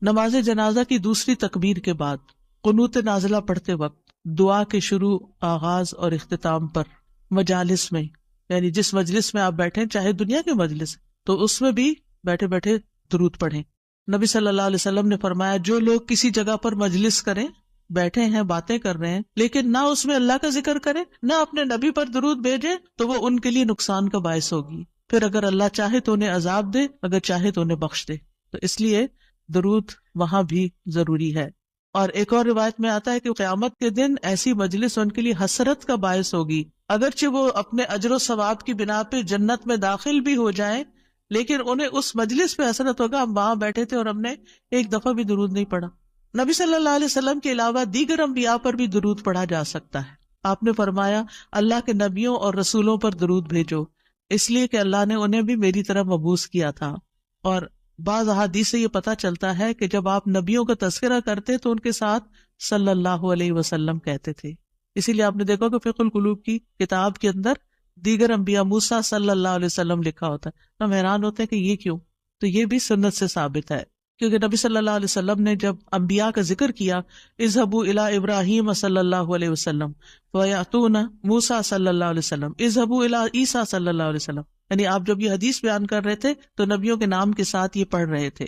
نماز جنازہ کی دوسری تکبیر کے بعد قنوت نازلہ پڑھتے وقت دعا کے شروع، آغاز اور اختتام پر مجالس میں، یعنی جس مجلس میں آپ بیٹھیں چاہے دنیا کے مجلس تو اس میں بھی بیٹھے بیٹھے درود پڑھیں۔ نبی صلی اللہ علیہ وسلم نے فرمایا جو لوگ کسی جگہ پر مجلس کریں، بیٹھے ہیں باتیں کر رہے ہیں لیکن نہ اس میں اللہ کا ذکر کریں نہ اپنے نبی پر درود بھیجیں تو وہ ان کے لیے نقصان کا باعث ہوگی، پھر اگر اللہ چاہے تو انہیں عذاب دے، اگر چاہے تو انہیں بخش دے۔ تو اس لیے درود وہاں بھی ضروری ہے۔ اور ایک اور روایت میں آتا ہے کہ قیامت کے دن ایسی مجلس ان کے لیے حسرت کا باعث ہوگی، اگرچہ وہ اپنے اجر و ثواب کی بنا پہ جنت میں داخل بھی ہو جائیں لیکن انہیں اس مجلس پہ حسرت ہوگا ہم وہاں بیٹھے تھے اور ہم نے ایک دفعہ بھی درود نہیں پڑھا۔ نبی صلی اللہ علیہ وسلم کے علاوہ دیگر انبیاء پر بھی درود پڑھا جا سکتا ہے۔ آپ نے فرمایا اللہ کے نبیوں اور رسولوں پر درود بھیجو، اس لیے کہ اللہ نے انہیں بھی میری طرح مبعوث کیا تھا۔ اور بعض احادیث سے یہ پتہ چلتا ہے کہ جب آپ نبیوں کا تذکرہ کرتے تو ان کے ساتھ صلی اللہ علیہ وسلم کہتے تھے۔ اسی لیے آپ نے دیکھا کہ فقہ القلوب کی کتاب کے اندر دیگر انبیاء موسیٰ صلی اللہ علیہ وسلم لکھا ہوتا ہے۔ ہم حیران ہوتے ہیں کہ یہ کیوں؟ تو یہ بھی سنت سے ثابت ہے، کیونکہ نبی صلی اللہ علیہ وسلم نے جب انبیاء کا ذکر کیا اذهبوا الى ابراہیم صلی اللہ علیہ وسلم ویأتون موسیٰ صلی اللہ علیہ وسلم اذهبوا الى عیسیٰ صلی اللہ علیہ وسلم، یعنی آپ جب یہ حدیث بیان کر رہے تھے تو نبیوں کے نام کے ساتھ یہ پڑھ رہے تھے۔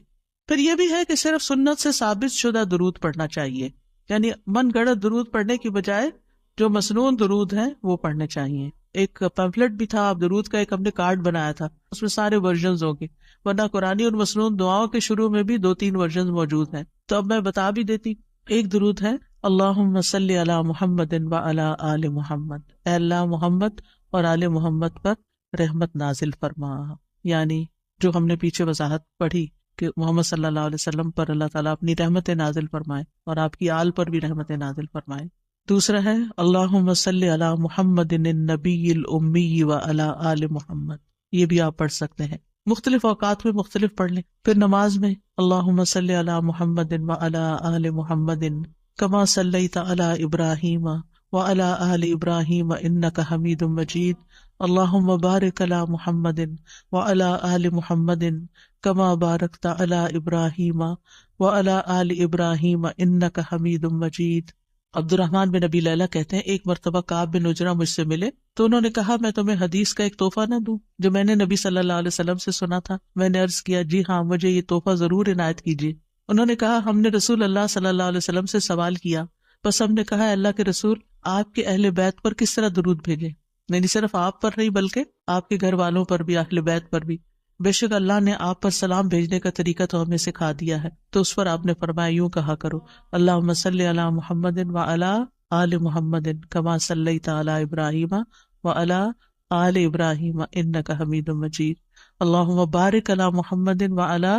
پھر یہ بھی ہے کہ صرف سنت سے ثابت شدہ درود پڑھنا چاہیے، یعنی من گڑت درود پڑھنے کی بجائے جو مسنون درود ہیں وہ پڑھنے چاہیے. ایک پیمفلٹ بھی تھا آپ درود کا، ایک ہم نے کارڈ بنایا تھا، اس میں سارے ورژنز ہوں گے، ورنہ قرآنی اور مسنون دعاؤں کے شروع میں بھی 2-3 ورژنز موجود ہیں. تو اب میں بتا بھی دیتی. ایک درود ہے اللہم صلی علی محمد وعلی آل محمد، اے اللہ محمد اور آل محمد پر رحمت نازل فرما. یعنی جو ہم نے پیچھے وضاحت پڑھی کہ محمد صلی اللہ علیہ وسلم پر اللہ تعالیٰ اپنی رحمت نازل فرمائے اور آپ کی آل پر بھی رحمت نازل فرمائے. دوسرا ہے اللہم صلی علی محمد النبی الامی وعلی آل محمد، یہ بھی آپ پڑھ سکتے ہیں، مختلف اوقات میں مختلف پڑھ لیں. پھر نماز میں اللہم صلی علی محمد وعلی آل محمد کما صلیت علی ابراہیم وعلی آل ابراہیم انک حمید مجید، اللہم بارک علی محمد وعلی آل محمد کما بارکت علی ابراہیم وعلی آل ابراہیم انک حمید مجید. عبد الرحمن بن ابی لیلہ کہتے ہیں ایک مرتبہ کعب بن عجرہ مجھ سے ملے تو انہوں نے کہا میں تمہیں حدیث کا ایک تحفہ نہ دوں جو میں نے نبی صلی اللہ علیہ وسلم سے سنا تھا؟ میں نے عرض کیا جی ہاں، مجھے یہ تحفہ ضرور عنایت کیجیے. انہوں نے کہا ہم نے رسول اللہ صلی اللہ علیہ وسلم سے سوال کیا، بس ہم نے کہا اللہ کے رسول آپ کے اہل بیت پر کس طرح درود بھیجیں، نہیں صرف آپ پر نہیں بلکہ آپ کے گھر والوں پر بھی، اہل بیت پر بھی. بے شک اللہ نے آپ پر سلام بھیجنے کا طریقہ تو ہمیں سکھا دیا ہے. تو اس پر آپ نے فرمایا یوں کہا کرو اللہم صلی علی محمد وعلی آل محمد کما صلیت علی ابراہیم وعلی آل ابراہیم انک حمید مجید، اللہم بارک علی محمد وعلی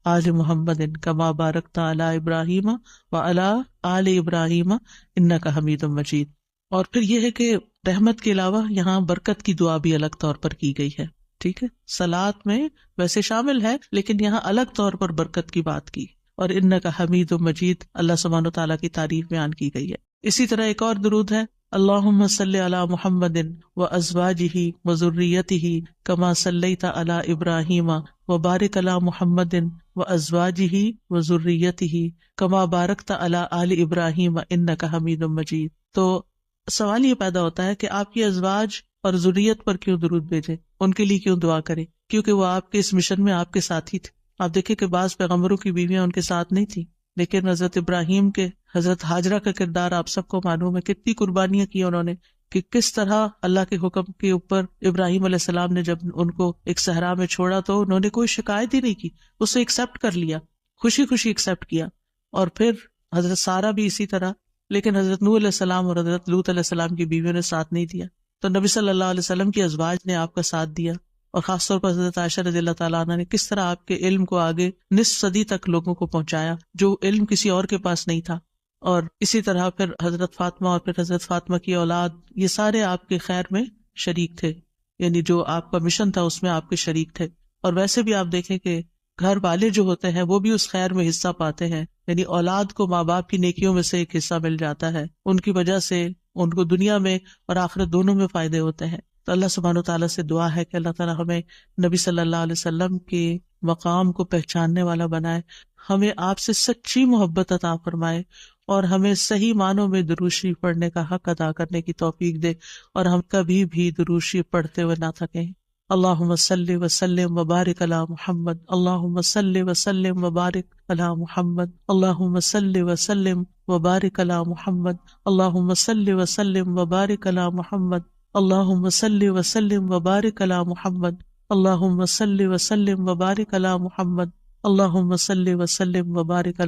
آل محمد کما بارکت علی ابراہیم وعلی آل ابراہیم انک حمید مجید. اور پھر یہ ہے کہ رحمت کے علاوہ یہاں برکت کی دعا بھی الگ طور پر کی گئی ہے. ٹھیک ہے، صلاۃ میں ویسے شامل ہے لیکن یہاں الگ طور پر برکت کی بات کی، اور انک حمید مجید اللہ سبحانہ و تعالیٰ کی تعریف بیان کی گئی ہے. اسی طرح ایک اور درود ہے اللہم صلی علی محمد وازواجہ وذریتہ کما صلیت علی ابراہیم وبارک علی محمد وازواجہ وذریتہ کما بارکت علی آل ابراہیم انک حمید مجید. تو سوال یہ پیدا ہوتا ہے کہ آپ کی ازواج اور ذریت پر کیوں درود بھیجیں، ان کے لیے کیوں دعا کریں؟ کیونکہ وہ آپ کے اس مشن میں آپ کے ساتھ ہی تھے. آپ دیکھیں کہ بعض پیغمبروں کی بیویاں ان کے ساتھ نہیں تھیں، لیکن حضرت ابراہیم کے، حضرت ہاجرہ کا کردار آپ سب کو معلوم ہے، کتنی قربانیاں کی انہوں نے، کہ کس طرح اللہ کے حکم کے اوپر ابراہیم علیہ السلام نے جب ان کو ایک صحرا میں چھوڑا تو انہوں نے کوئی شکایت ہی نہیں کی، اسے ایکسپٹ کر لیا، خوشی خوشی ایکسپٹ کیا. اور پھر حضرت سارہ بھی اسی طرح، لیکن حضرت نوح علیہ السلام اور حضرت لوط علیہ السلام کی بیویوں نے ساتھ نہیں دیا. تو نبی صلی اللہ علیہ وسلم کی ازواج نے آپ کا ساتھ دیا، اور خاص طور پر حضرت عائشہ رضی اللہ تعالیٰ عنہ نے کس طرح آپ کے علم کو آگے نصف صدی تک لوگوں کو پہنچایا جو علم کسی اور کے پاس نہیں تھا. اور اسی طرح پھر حضرت فاطمہ اور پھر حضرت فاطمہ کی اولاد، یہ سارے آپ کے خیر میں شریک تھے، یعنی جو آپ کا مشن تھا اس میں آپ کے شریک تھے. اور ویسے بھی آپ دیکھیں کہ گھر والے جو ہوتے ہیں وہ بھی اس خیر میں حصہ پاتے ہیں، یعنی اولاد کو ماں باپ کی نیکیوں میں سے ایک حصہ مل جاتا ہے، ان کی وجہ سے ان کو دنیا میں اور آخرت دونوں میں فائدے ہوتے ہیں. تو اللہ سبحانہ و تعالیٰ سے دعا ہے کہ اللہ تعالیٰ ہمیں نبی صلی اللہ علیہ وسلم کے مقام کو پہچاننے والا بنائے، ہمیں آپ سے سچی محبت عطا فرمائے، اور ہمیں صحیح معنوں میں درود شریف پڑھنے کا حق ادا کرنے کی توفیق دے، اور ہم کبھی بھی درود شریف پڑھتے ہوئے نہ تھکیں. اللہم صلی وسلم وبارک علی محمد، اللہم صلی وسلم وبارک علی محمد، اللہم صلی وسلم وبارک علی محمد، اللہم صلی وسلم وبارک علی محمد، اللہم صلی وسلم وبارک علی محمد، اللہم صلی وسلم وبارک علی محمد، اللہم صلی وسلم وبارک علی